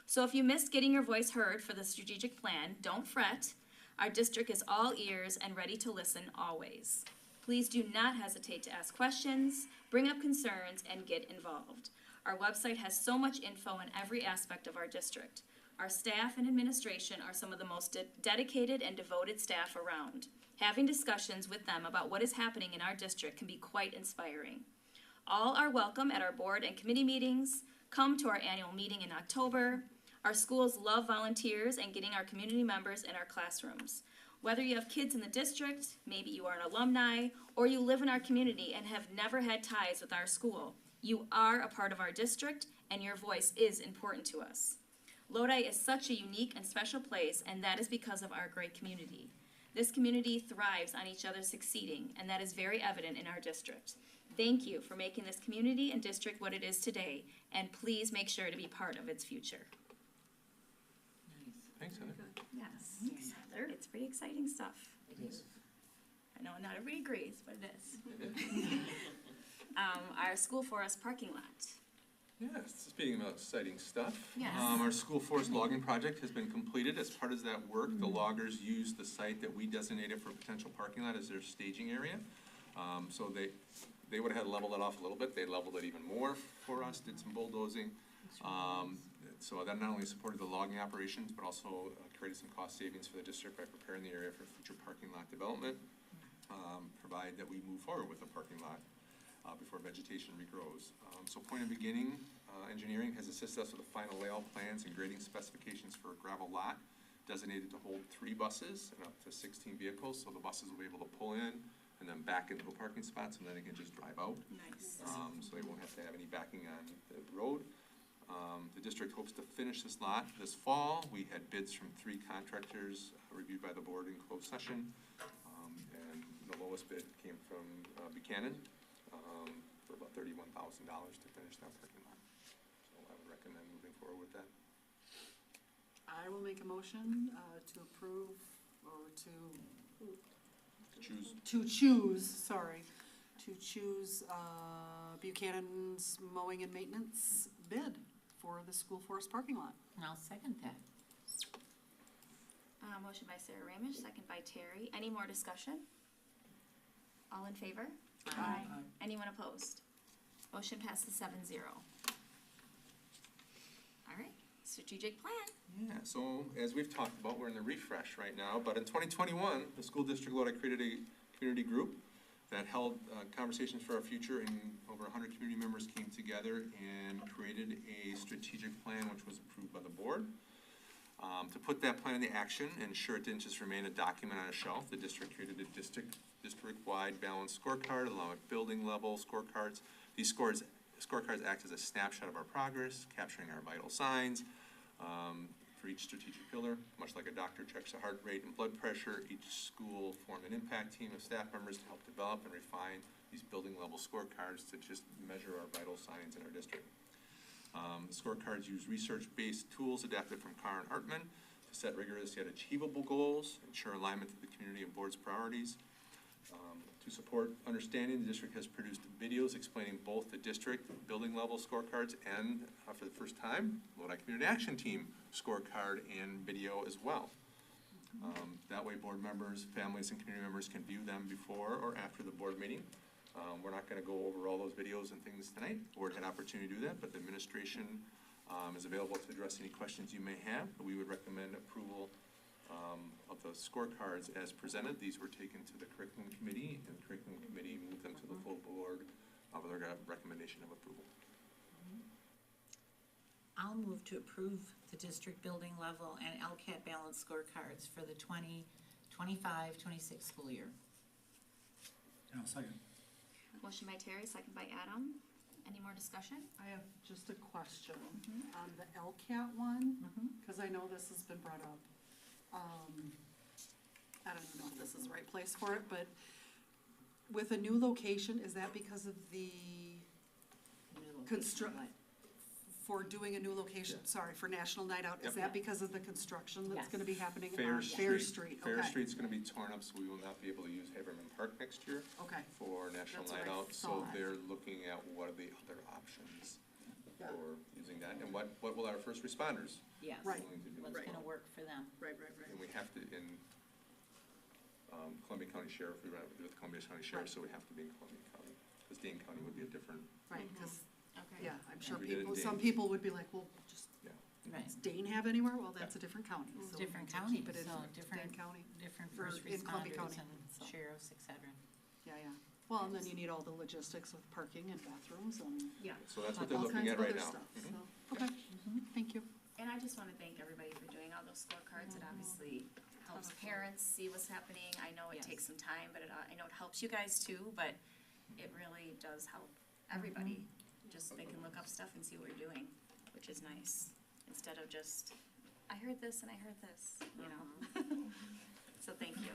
So if you missed getting your voice heard for the strategic plan, don't fret. Our district is all ears and ready to listen always. Please do not hesitate to ask questions, bring up concerns, and get involved. Our website has so much info on every aspect of our district. Our staff and administration are some of the most dedicated and devoted staff around. Having discussions with them about what is happening in our district can be quite inspiring. All are welcome at our board and committee meetings. Come to our annual meeting in October. Our schools love volunteers and getting our community members in our classrooms. Whether you have kids in the district, maybe you are an alumni, or you live in our community and have never had ties with our school, you are a part of our district and your voice is important to us. Lodi is such a unique and special place, and that is because of our great community. This community thrives on each other succeeding, and that is very evident in our district. Thank you for making this community and district what it is today, and please make sure to be part of its future. Thanks, Heather. Yes, it's pretty exciting stuff. I know not everybody agrees, but it is. Our school forest parking lot. Yes, speaking about exciting stuff. Yes. Our school forest logging project has been completed. As part of that work, the loggers used the site that we designated for potential parking lot as their staging area. So they would've had to level it off a little bit, they leveled it even more for us, did some bulldozing. So that not only supported the logging operations, but also created some cost savings for the district by preparing the area for future parking lot development, provide that we move forward with the parking lot before vegetation regrows. So Point of Beginning Engineering has assisted us with the final layout plans and grading specifications for a gravel lot designated to hold 3 buses and up to 16 vehicles, so the buses will be able to pull in and then back into a parking spot, so then they can just drive out. Nice. So they won't have to have any backing on the road. The district hopes to finish this lot this fall. We had bids from 3 contractors reviewed by the board in closed session. And the lowest bid came from Buchanan for about $31,000 to finish that parking lot. So I would recommend moving forward with that. I will make a motion to approve or to choose Buchanan's mowing and maintenance bid for the school forest parking lot. And I'll second that. Motion by Sarah Ramish, second by Terry. Any more discussion? All in favor? Aye. Anyone opposed? Motion passes 7-0. All right, strategic plan. Yeah, so as we've talked about, we're in the refresh right now, but in 2021, the school district Lodi created a community group that held conversations for our future, and over 100 community members came together and created a strategic plan which was approved by the board. To put that plan into action and ensure it didn't just remain a document on a shelf, the district created a district-wide balanced scorecard along with building level scorecards. These scorecards act as a snapshot of our progress, capturing our vital signs for each strategic pillar. Much like a doctor checks the heart rate and blood pressure, each school formed an impact team of staff members to help develop and refine these building level scorecards to just measure our vital signs in our district. The scorecards use research-based tools adapted from Carr and Hartman to set rigorous yet achievable goals, ensure alignment to the community and board's priorities. To support understanding, the district has produced videos explaining both the district building level scorecards and, for the first time, Lodi Community Action Team scorecard and video as well. That way board members, families, and community members can view them before or after the board meeting. We're not gonna go over all those videos and things tonight. The board had opportunity to do that, but the administration is available to address any questions you may have. But we would recommend approval of the scorecards as presented. These were taken to the curriculum committee, and the curriculum committee moved them to the full board with a recommendation of approval. I'll move to approve the district building level and LCAT balance scorecards for the 2025-26 school year. I'll second. Motion by Terry, second by Adam. Any more discussion? I have just a question on the LCAT one, because I know this has been brought up. I don't even know if this is the right place for it, but with a new location, is that because of the for doing a new location, sorry, for National Night Out, is that because of the construction that's gonna be happening on Fair Street? Fair Okay. Street's gonna be torn up, so we will not be able to use Haberman Park next year Okay, for National That's what Night I Out. So thought. they're looking at what are the other options for using that, and what will our first responders Yes. be Right. willing to do? What's as gonna well. work for them? right. And we have to, in Columbia County Sheriff, we run it with Columbia County Sheriff, so we have to be in Columbia County, because Dane County would be a different, Right, because, Okay. yeah, I'm sure We did it in people, some Dane. people would be like, well, just, Right. does Dane have anywhere? Well, that's a different county, so. we Different need to counties, Keep it in so different, Dane County. different Or first in Columbia responders County, and so. sheriffs, et cetera. Yeah. Well, and then you need all the logistics with parking and bathrooms and Yeah. so that's what they're all looking kinds at of right other now. stuff, Mhm. so, okay, thank you. And I just want to thank everybody for doing all those scorecards. It obviously helps parents see what's happening. I know it Yes. takes some time, but I know it helps you guys too, but it really does help everybody. Just, they can look up stuff and see what we're doing, which is nice, instead of just, I heard this and I heard this, you know? So thank you.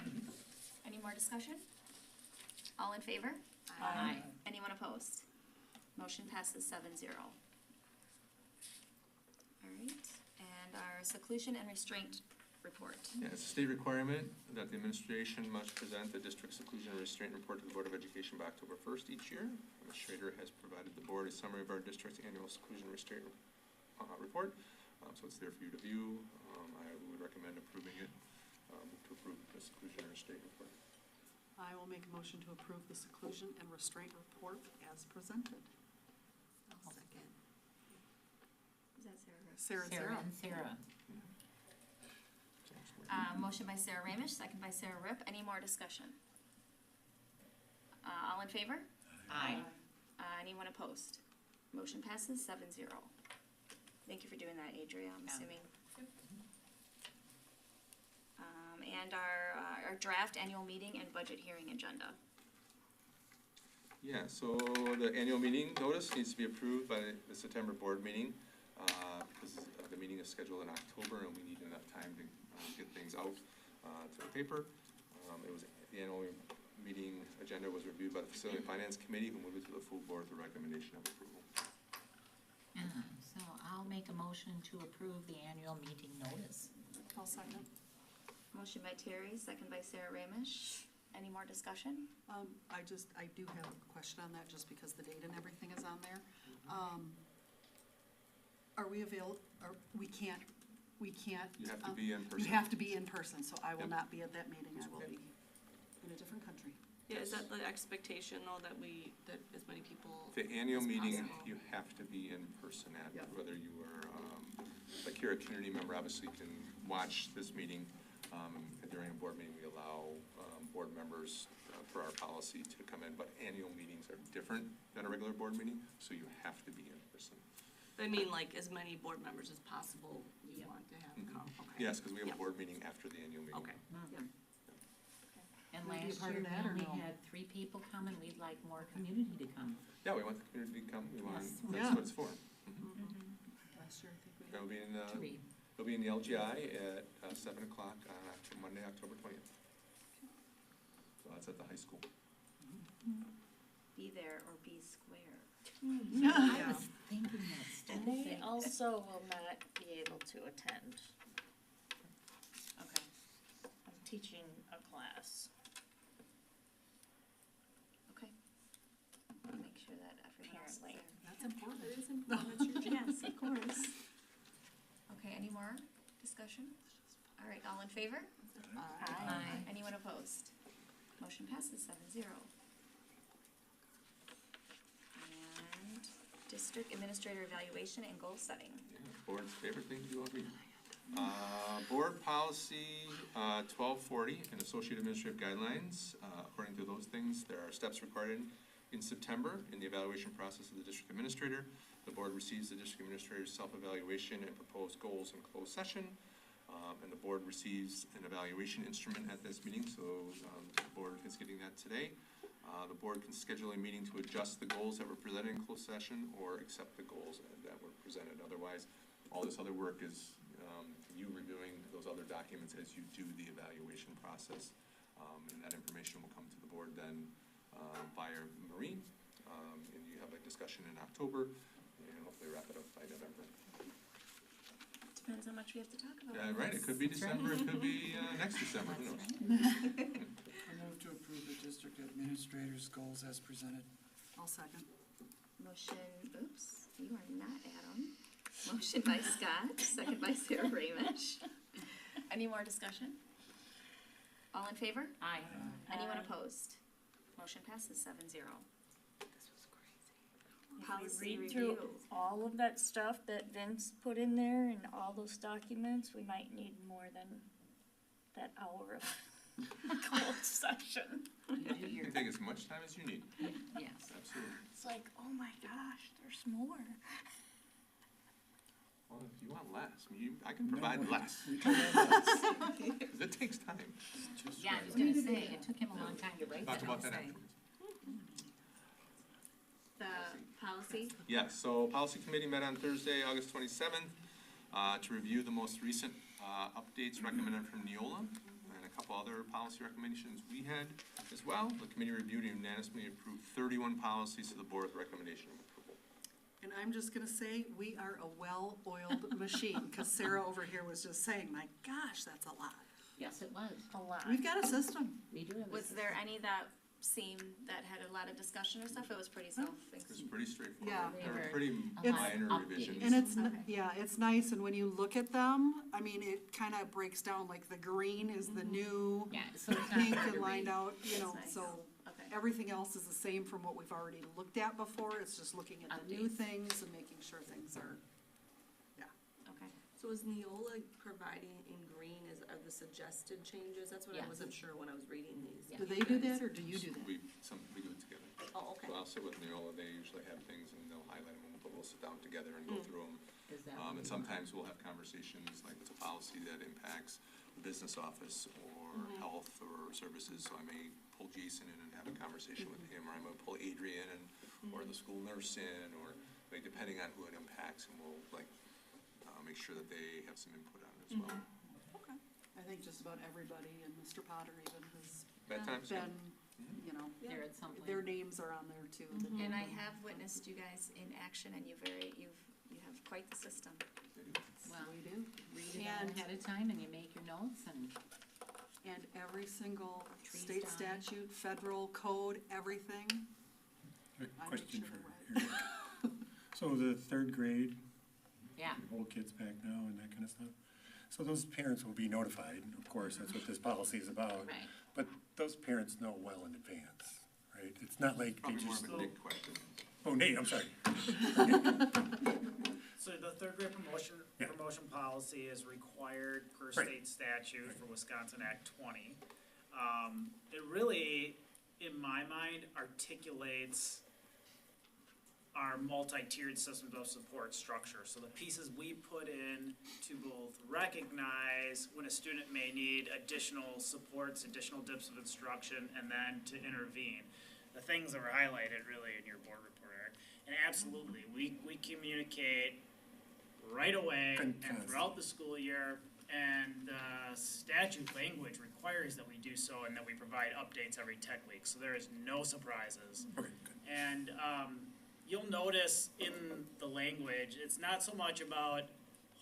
Any more discussion? All in favor? Aye. Anyone opposed? Motion passes 7-0. All right, and our seclusion and restraint report. Yeah, it's a state requirement that the administration must present the district seclusion and restraint report to the Board of Education by October 1st each year. Administrator has provided the board a summary of our district's annual seclusion and restraint report, so it's there for you to view. I would recommend approving it, to approve the seclusion and restraint report. I will make a motion to approve the seclusion and restraint report as presented. Is that Sarah? Sarah. And Sarah. Motion by Sarah Ramish, second by Sarah Rip. Any more discussion? All in favor? Aye. Anyone opposed? Motion passes 7-0. Thank you for doing that, Adria, I'm Yeah. assuming. And our draft annual meeting and budget hearing agenda. Yeah, so the annual meeting notice needs to be approved by the September board meeting, because the meeting is scheduled in October, and we need enough time to get things out to the paper. The annual meeting agenda was reviewed by the Facility and Finance Committee, who moved it to the full board with a recommendation of approval. So I'll make a motion to approve the annual meeting notice. I'll second. Motion by Terry, second by Sarah Ramish. Any more discussion? I do have a question on that, just because the date and everything is on there. Are we we can't. You have to be in person. You have to be in person, so I will Yep. not be at that meeting, I will be in a different country. Yeah, is that the expectation though, that as many people? The annual as meeting, possible? you have to be in person at, Yep. whether you are, like you're a community member, obviously can watch this meeting. During a board meeting, we allow board members, for our policy, to come in, but annual meetings are different than a regular board meeting, so you have to be in person. I mean, like, as many board members as possible you want to have come, okay? Yes, because we have a Yep. board meeting after the annual meeting. Okay. And Will you be a last part year, of that, or we no? only had 3 people come, and we'd like more community to come. Yeah, we want the community to come, Yes. that's Yeah. what it's for. Last year, I think we It'll be in, 3. it'll be in the LGI at 7 o'clock on Monday, October 20th. So that's at the high school. Be there or be square. I was thinking that. And they also will not be able to attend. Okay. I'm teaching a class. Okay. I'll make sure that everyone else is Apparently. there. That's important. It is important. Yes, of course. Okay, any more discussion? All right, all in favor? Aye. Anyone opposed? Motion passes 7-0. And district administrator evaluation and goal setting. Board's favorite thing to do all week. Board policy 1240 and associate administrative guidelines. According to those things, there are steps required in September in the evaluation process of the district administrator. The board receives the district administrator's self-evaluation and proposed goals in closed session. And the board receives an evaluation instrument at this meeting, so the board is getting that today. The board can schedule a meeting to adjust the goals that were presented in closed session or accept the goals that were presented. Otherwise, all this other work is you reviewing those other documents as you do the evaluation process. And that information will come to the board then via Marine. And you have a discussion in October, and hopefully wrap it up by November. Depends how much we have to talk about. Yeah, right, it could be December, it could be next December, who knows? I move to approve the district administrator's goals as presented. I'll second. Motion, oops, you are not Adam. Motion by Scott, second by Sarah Ramish. Any more discussion? All in favor? Aye. Anyone opposed? Motion passes 7-0. If Policy we read through review. all of that stuff that Vince put in there and all those documents, we might need more than that hour of closed session. You can take as much time as you need, Yes. absolutely. It's like, oh my gosh, there's more. Well, if you want less, I can provide less, You can have less. because it takes time. Yeah, I was gonna say, it took him a long time to write that. Talk about that I'll say. afterwards. The policy, Yes, so policy committee met on Thursday, August 27th, to review the most recent updates recommended from Neola and a couple other policy recommendations we had as well. The committee reviewed and unanimously approved 31 policies to the board with recommendation of approval. And I'm just gonna say, we are a well-oiled machine, because Sarah over here was just saying, my gosh, that's a lot. Yes, it was. A lot. We've got a system. We do have a was there any that seem that had a lot of discussion or stuff, it was pretty self. It's pretty straightforward. Yeah. They're pretty It's- minor revisions. And it's, Okay. yeah, it's nice, and when you look at them, I mean, it kinda breaks down, like the green is the new Yeah, so it's not pink hard to and lined read. out, you know, That's nice. so Okay. everything else is the same from what we've already looked at before, it's just looking at the new Updates. things and making sure things are, Okay. So is Neola providing in green are the suggested changes? That's what I Yes. wasn't sure when I was reading these. Yeah. do they do that, or do you do that? We do it together. Oh, okay. So I'll sit with Neola, they usually have things and they'll highlight them, but we'll sit down together and go through them. Is that And what you sometimes we'll have conversations, like it's a policy that impacts the business office or health or services, so I may pull Jason in and have a conversation with him, or I'm gonna pull Adrian and, or the school nurse in, or like depending on who it impacts, and we'll like, make sure that they have some input on it as well. Okay. I think just about everybody, and Mr. Potter even has Bad times, yeah. been, you know, There at some point. their names are on there too. that- And I have witnessed you guys in action, and you have quite the system. Well, We do. read it all And- ahead of time and you make your notes and And every single Trees state dying. statute, federal code, everything. A I make question sure for they're read. Eric. So the third grade, yeah. the whole kids back now and that kind of stuff. So those parents will be notified, of course, that's what this policy is about. Right. But those parents know well in advance, right? It's not like they Probably more just, of a Nick question. oh, Nate, I'm sorry. So the third grade Yeah. promotion policy is required per Right. state statute for Wisconsin Act 20. It really, in my mind, articulates our multi-tiered systems of support structure. So the pieces we put in to both recognize when a student may need additional supports, additional dips of instruction, and then to intervene. The things that were highlighted really in your board report, Eric. And absolutely, we communicate right away and throughout the school year. And the statute language requires that we do so and that we provide updates every 10 weeks. So there is no surprises. Okay, good. And you'll notice in the language, it's not so much about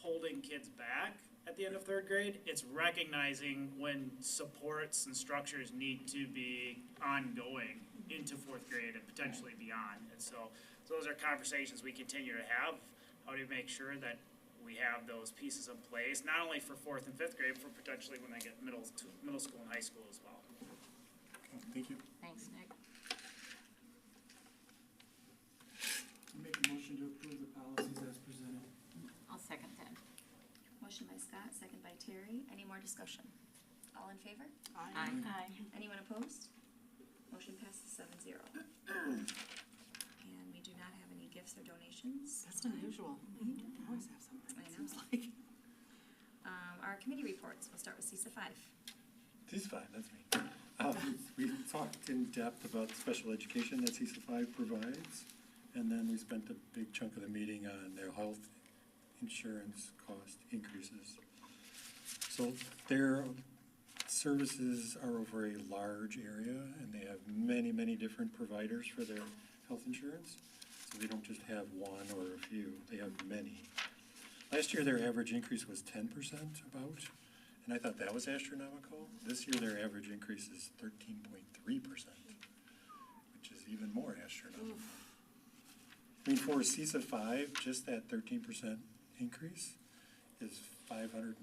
holding kids back at the end of third grade. It's recognizing when supports and structures need to be ongoing into fourth grade and potentially beyond. And so those are conversations we continue to have. How do you make sure that we have those pieces in place, not only for fourth and fifth grade, but for potentially when they get middle school and high school as well. Okay, thank you. Thanks, Nick. Make a motion to approve the policies as presented. I'll second that. Motion by Scott, second by Terry. Any more discussion? All in favor? Aye. Aye. Anyone opposed? Motion passes 7-0. And we do not have any gifts or donations. That's unusual. We always have something, I it know. seems like. Our committee reports, we'll start with CISA 5. CISA 5, that's me. We talked in depth about the special education that CISA 5 provides, and then we spent a big chunk of the meeting on their health insurance cost increases. So their services are over a large area, and they have many, many different providers for their health insurance. So they don't just have one or a few, they have many. Last year, their average increase was 10% about, and I thought that was astronomical. This year, their average increase is 13.3%, which is even more astronomical. I mean, for CISA 5, just that 13% increase is $550,000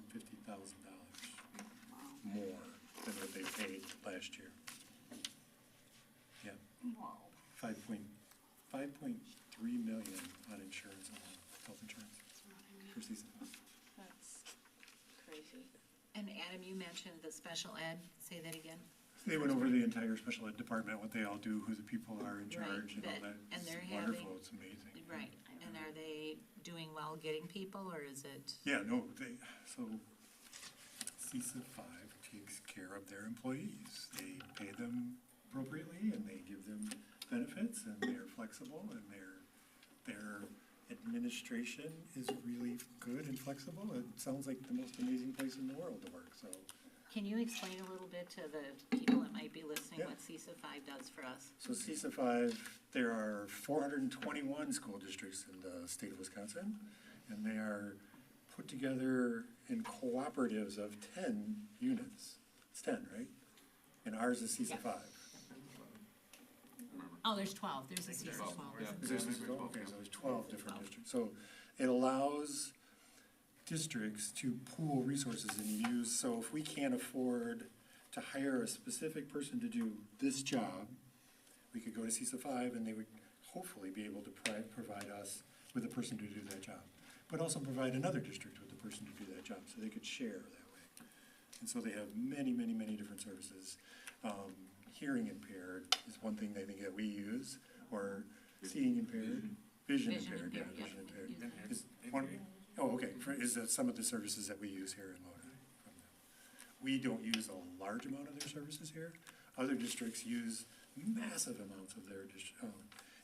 more than what they paid last year. Yeah. Wow. 5.3 million on insurance alone, health insurance for CISA. That's crazy. And Adam, you mentioned the special ed. Say that again. They went over the entire special ed department, what they all do, who the people are in Right, charge and all but- that. and they're It's wonderful, having- it's amazing. Right. And are they doing well getting people, or is it? Yeah, no, so CISA 5 takes care of their employees. They pay them appropriately and they give them benefits and they're flexible and their administration is really good and flexible. It sounds like the most amazing place in the world to work, so. Can you explain a little bit to the people that might be listening Yeah. what CISA 5 does for us? So CISA 5, there are 421 school districts in the state of Wisconsin, and they are put together in cooperatives of 10 units. It's 10, right? And ours is CISA 5. Oh, there's 12, there's a CISA 12. Yeah. Is there, okay, so there's 12 different districts. So it allows districts to pool resources and use, so if we can't afford to hire a specific person to do this job, we could go to CISA 5 and they would hopefully be able to provide us with a person to do that job. But also provide another district with a person to do that job, so they could share that way. And so they have many, many, many different services. Hearing impaired is one thing I think that we use, or seeing impaired, vision impaired, yeah, vision impaired. Is one, oh, okay, is that some of the services that we use here in Lodi from them. We don't use a large amount of their services here. Other districts use massive amounts of their,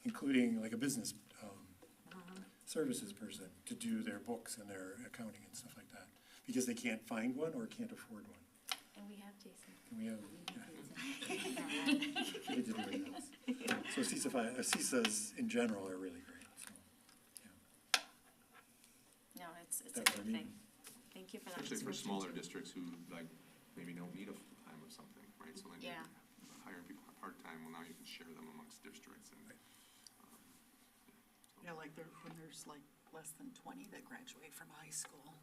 including like a business services person to do their books and their accounting and stuff like that, because they can't find one or can't afford one. And we have Jason. And we have, they did everything else. So CISAs in general are really great, so, yeah. No, it's a That's what I good mean. thing. Thank you for that. Especially for information, smaller too. districts who like maybe don't need a full-time or something, right? So then you Yeah. hire people part-time, well, now you can share them amongst districts and. Yeah, like when there's like less than 20 that graduate from high school.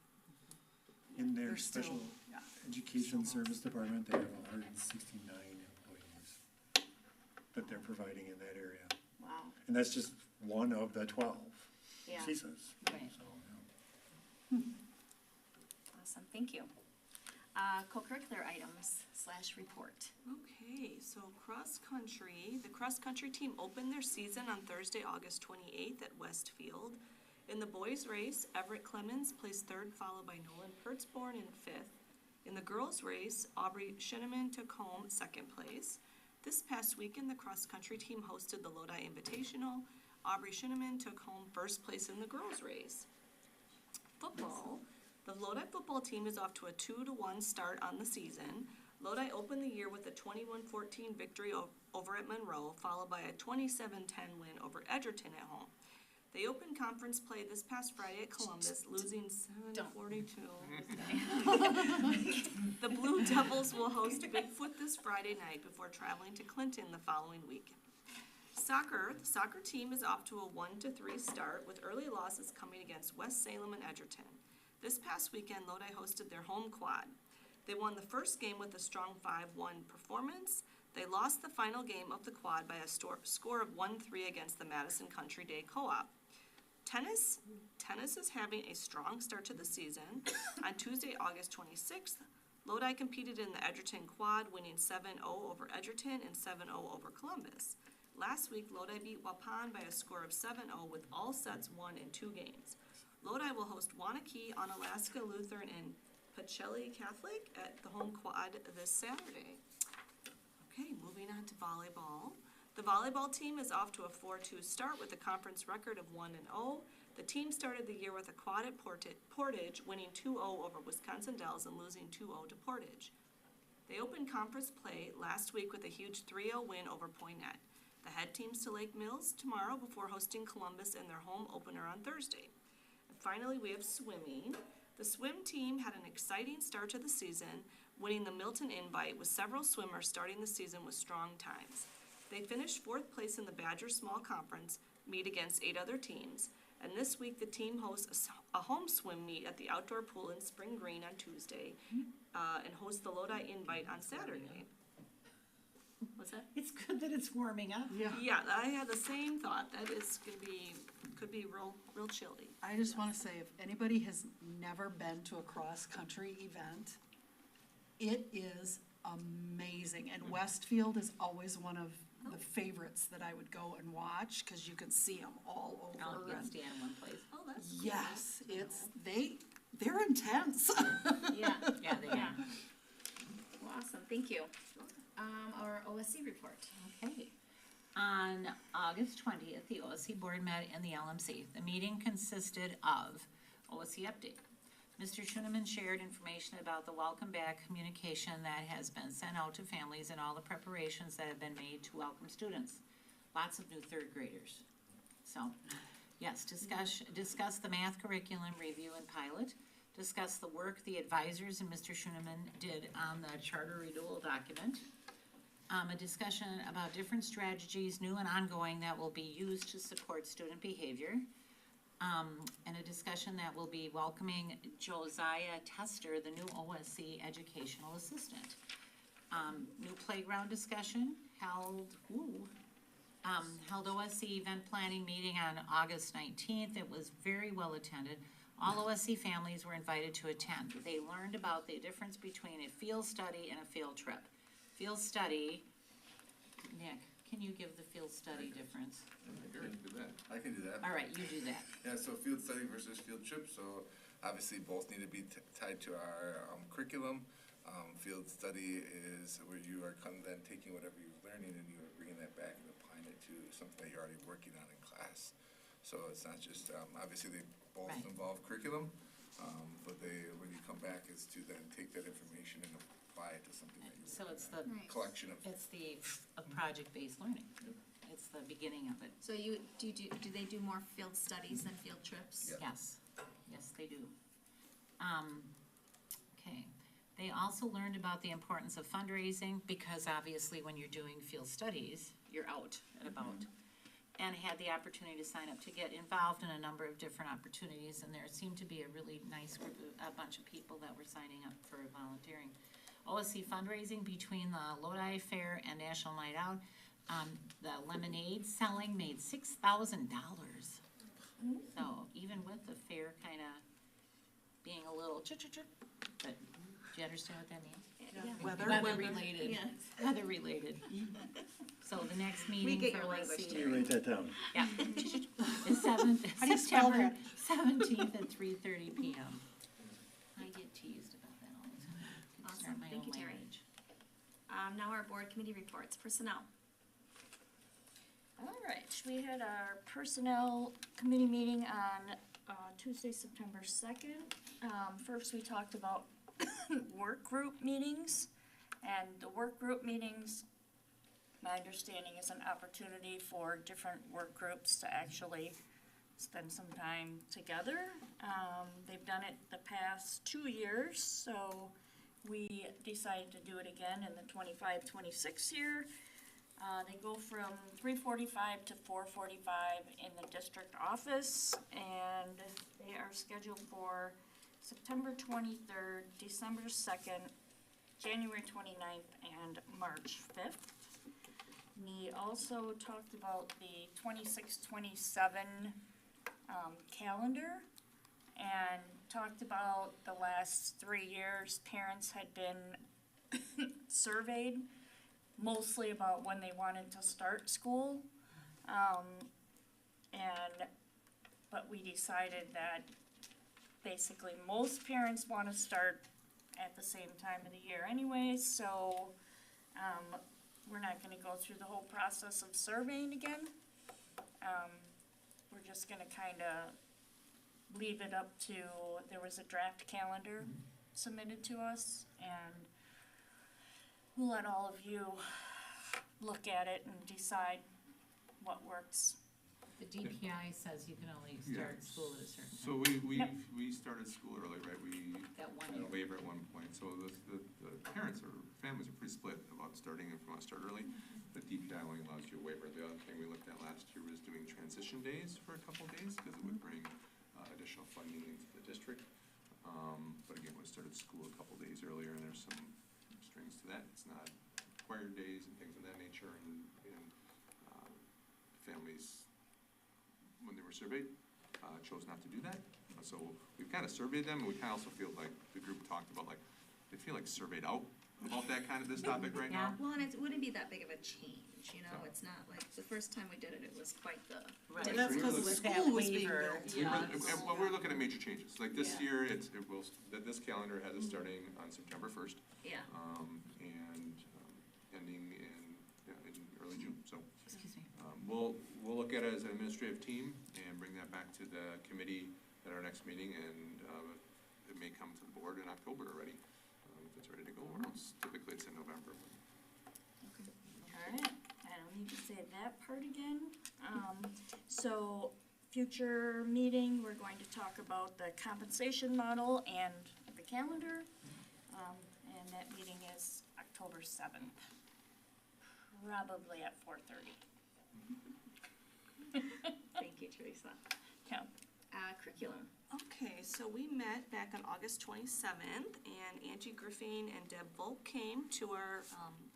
In their They're still- special yeah. education service department, they have 169 employees that they're providing in that area. Wow, And that's just one of the 12 yeah, CISAs. Right. So, yeah. awesome, thank you. Co-curricular items / report. Okay, so cross-country, the cross-country team opened their season on Thursday, August 28th at Westfield. In the boys' race, Everett Clemens placed third, followed by Nolan Pertzborn in fifth. In the girls' race, Aubrey Shinneman took home second place. This past weekend, the cross-country team hosted the Lodi Invitational. Aubrey Shinneman took home first place in the girls' race. Football. The Lodi football team is off to a 2-1 start on the season. Lodi opened the year with a 21-14 victory over at Monroe, followed by a 27-10 win over Edgerton at home. They opened conference play this past Friday at Columbus, losing 7-42. The Blue Devils will host Bigfoot this Friday night before traveling to Clinton the following weekend. Soccer, the soccer team is off to a 1-3 start, with early losses coming against West Salem and Edgerton. This past weekend, Lodi hosted their home quad. They won the first game with a strong 5-1 performance. They lost the final game of the quad by a score of 1-3 against the Madison Country Day Co-op. Tennis is having a strong start to the season. On Tuesday, August 26th, Lodi competed in the Edgerton quad, winning 7-0 over Edgerton and 7-0 over Columbus. Last week, Lodi beat Waupun by a score of 7-0 with all sets won in 2 games. Lodi will host Wanakee, Onalaska Lutheran, and Pacelli Catholic at the home quad this Saturday. Okay, moving on to volleyball. The volleyball team is off to a 4-2 start with a conference record of 1-0. The team started the year with a quad at Portage, winning 2-0 over Wisconsin Dells and losing 2-0 to Portage. They opened conference play last week with a huge 3-0 win over Poinet. The head team's to Lake Mills tomorrow before hosting Columbus in their home opener on Thursday. And finally, we have swimming. The swim team had an exciting start to the season, winning the Milton Invite with several swimmers starting the season with strong times. They finished 4th place in the Badger Small Conference meet against 8 other teams, and this week the team hosts a home swim meet at the outdoor pool in Spring Green on Tuesday, and hosts the Lodi Invite on Saturday. What's that? It's good that it's warming up. Yeah, I had the same thought. That is could be real chilly. I just wanna say, if anybody has never been to a cross-country event, it is amazing, and Westfield is always one of the favorites that I would go and watch, cause you can see them all over. I'll and- stay in one place. Oh, that's cool. Yes, they're intense. Yeah, Yeah, they are. well, awesome, thank you. Our OSC report. Okay. On August 20th, the OSC board met in the LMC. The meeting consisted of OSC update. Mr. Schuneman shared information about the welcome back communication that has been sent out to families and all the preparations that have been made to welcome students. Lots of new 3rd graders. So, yes, discuss the math curriculum review and pilot. Discuss the work the advisors and Mr. Schuneman did on the charter renewal document. A discussion about different strategies, new and ongoing, that will be used to support student behavior. And a discussion that will be welcoming Josiah Tester, the new OSC educational assistant. New playground discussion held OSC event planning meeting on August 19th. It was very well attended. All OSC families were invited to attend. They learned about the difference between a field study and a field trip. Field study, Nick, can you give the field study difference? I can do that. All right, you do that. Yeah, so field study versus field trip, so obviously both need to be tied to our curriculum. Field study is where you are kind of then taking whatever you're learning and you are bringing that back and applying it to something that you're already working on in class. So it's not just, obviously they both Right. involve curriculum, but when you come back, is to then take that information and apply it to something that you. So it's the collection of. It's the project-based learning. It's the beginning of it. So do they do more field studies than field trips? Yeah. Yes, yes, they do. Okay. They also learned about the importance of fundraising, because obviously when you're doing field studies, you're out and about. And had the opportunity to sign up to get involved in a number of different opportunities, and there seemed to be a really nice group a bunch of people that were signing up for volunteering. OSC fundraising between the Lodi Fair and National Night Out, the lemonade selling made $6,000. So even with the fair kind of being a little but do you understand what that means? Weather related. Yes. Weather related. So the next meeting get for your language, OSC. Can you write that down? Yeah. Is How do you spell September that? 17th at 3:30 PM. I get teased about that all the time. Can Awesome. start my Thank own you, Terry. language. Now our board committee reports, personnel. All right, we had our personnel committee meeting on Tuesday, September 2nd. First, we talked about work group meetings, and the work group meetings, my understanding, is an opportunity for different work groups to actually spend some time together. They've done it the past 2 years, so we decided to do it again in the 25-26 year. They go from 3:45 to 4:45 in the district office, and they are scheduled for September 23rd, December 2nd, January 29th, and March 5th. We also talked about the 26-27 calendar, and talked about the last 3 years, parents had been surveyed, mostly about when they wanted to start school. But we decided that basically most parents want to start at the same time of the year anyway, so we're not gonna go through the whole process of surveying again. We're just gonna kinda leave it up to, there was a draft calendar submitted to us, and we'll let all of you look at it and decide what works. The DPI says you can only start school at a certain time. So we started school early, right? We That 1 had a year. waiver at one point, so the parents or families are pretty split about starting if you want to start early. The DPI only allows you a waiver. The other thing we looked at last year was doing transition days for a couple days, because it would bring additional funding into the district. But again, we started school a couple days earlier, and there's some strings to that. It's not required days and things of that nature, and families, when they were surveyed, chose not to do that. So we've kind of surveyed them, and we kind of also feel like the group talked about, like, they feel like surveyed out about that kind of this topic right now. Well, and it wouldn't be that big of a change, you know, it's not like, the first time we did it, it was quite the. Right. And that's because the With that school was being waiver. built. Well, we're looking at major changes. Like this Yeah. year, this calendar has it starting on September 1st. Yeah. And ending in early June, so. Excuse me. We'll look at it as an administrative team and bring that back to the committee at our next meeting, and it may come to the board in October already, if it's ready to go, or else typically it's in November. Alright, I don't need to say that part again. So, future meeting, we're going to talk about the compensation model and the calendar. And that meeting is October 7th. Probably at 4:30. Thank you, Teresa. Yeah. Curriculum. Okay, so we met back on August 27th, and Angie Griffin and Deb Volk came to our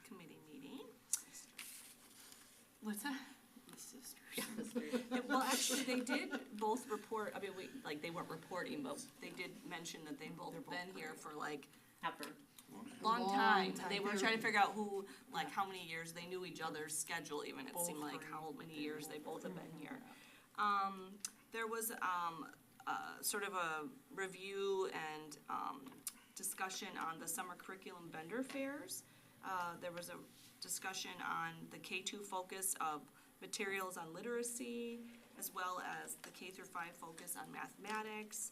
committee meeting. What's that? Well, actually, they did both report, I mean, they weren't reporting, but they did mention that they've both been here for like Ever. long Long time. time. And they were trying to figure out who, like, how many years they knew each other's schedule even. It seemed like how many years they both have been here. There was sort of a review and discussion on the summer curriculum vendor fairs. There was a discussion on the K-2 focus of materials on literacy, as well as the K-5 focus on mathematics.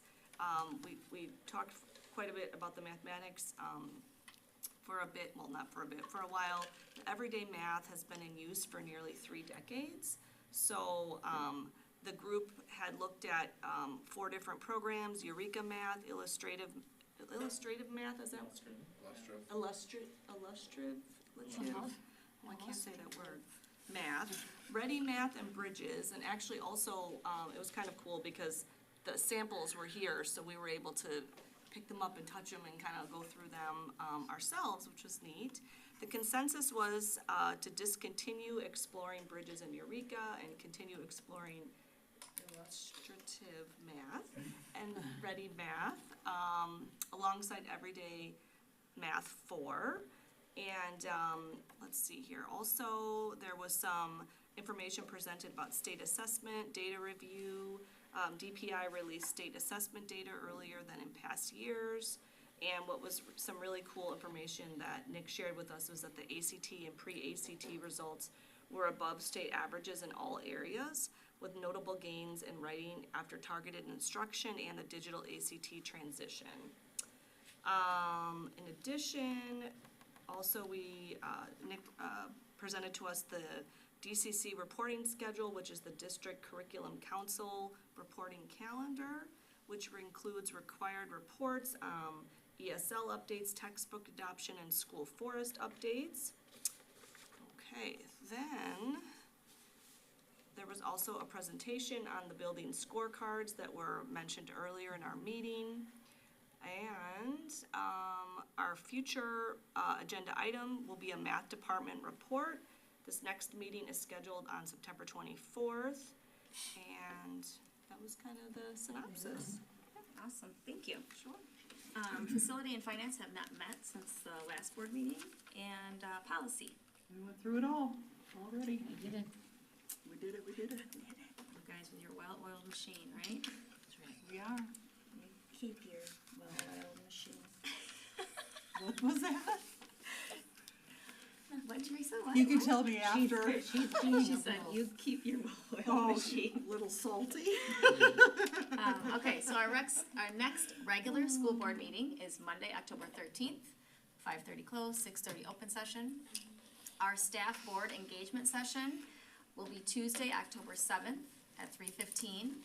We talked quite a bit about the mathematics for a bit, well, not for a bit, for a while. Everyday math has been in use for nearly 3 decades. So the group had looked at 4 different programs: Eureka Math, illustrative math, is that? Illustrative, I can't say that word. Math, Ready Math, and Bridges. And actually also, it was kind of cool because the samples were here, so we were able to pick them up and touch them and kind of go through them ourselves, which was neat. The consensus was to discontinue exploring Bridges and Eureka and continue exploring illustrative math and Ready Math alongside Everyday Math 4. And let's see here. Also, there was some information presented about state assessment, data review. DPI released state assessment data earlier than in past years. And what was some really cool information that Nick shared with us was that the ACT and pre-ACT results were above state averages in all areas, with notable gains in writing after targeted instruction and the digital ACT transition. In addition, also Nick presented to us the DCC reporting schedule, which is the District Curriculum Council reporting calendar, which includes required reports, ESL updates, textbook adoption, and school forest updates. Okay, then there was also a presentation on the building scorecards that were mentioned earlier in our meeting. And our future agenda item will be a math department report. This next meeting is scheduled on September 24th. And that was kind of the synopsis. Awesome, thank you. Sure. Facility and finance have not met since the last board meeting, and policy. We went through it all already. We did it. We did it, we did it. You guys with your well-oiled machine, right? That's right. We are. Keep your well-oiled machine. What was that? What, Teresa? What? You can tell me after. She said, you keep your well-oiled machine. A little salty. Okay, so our next regular school board meeting is Monday, October 13th, 5:30 close, 6:30 open session. Our staff board engagement session will be Tuesday, October 7th at 3:15.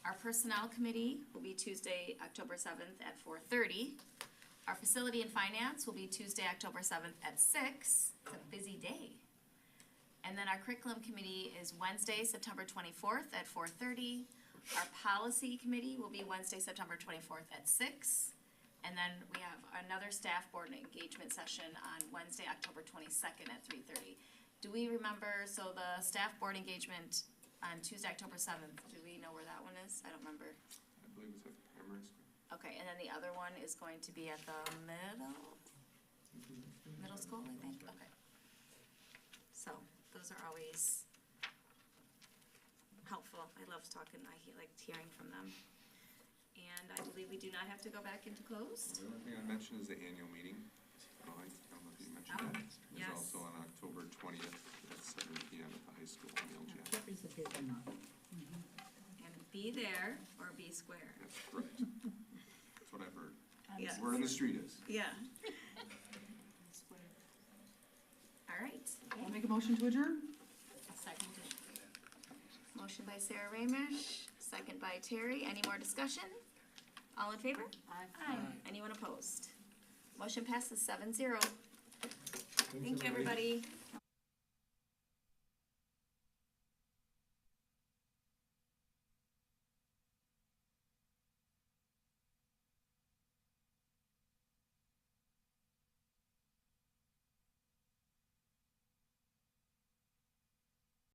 Our personnel committee will be Tuesday, October 7th at 4:30. Our facility and finance will be Tuesday, October 7th at 6. It's a busy day. And then our curriculum committee is Wednesday, September 24th at 4:30. Our policy committee will be Wednesday, September 24th at 6. And then we have another staff board engagement session on Wednesday, October 22nd at 3:30. Do we remember, so the staff board engagement on Tuesday, October 7th, do we know where that one is? I don't remember. I believe it's at the primary school. Okay, and then the other one is going to be at the middle school, I think, okay. So, those are always helpful. I love talking, I like hearing from them. And I believe we do not have to go back into closed. The only thing I mentioned is the annual meeting. Oh, I don't know if you mentioned that. yes. It's also on October 20th at 7 p.m. at the high school in the LGF. And be there or be square. That's correct. That's what I've heard. Yes. Word on the street is. Yeah. All right. I'll make a motion to adjourn. Second. Motion by Sarah Ramish, second by Terry. Any more discussion? All in favor? Aye. Anyone opposed? Motion passes 7-0. Thank you, everybody.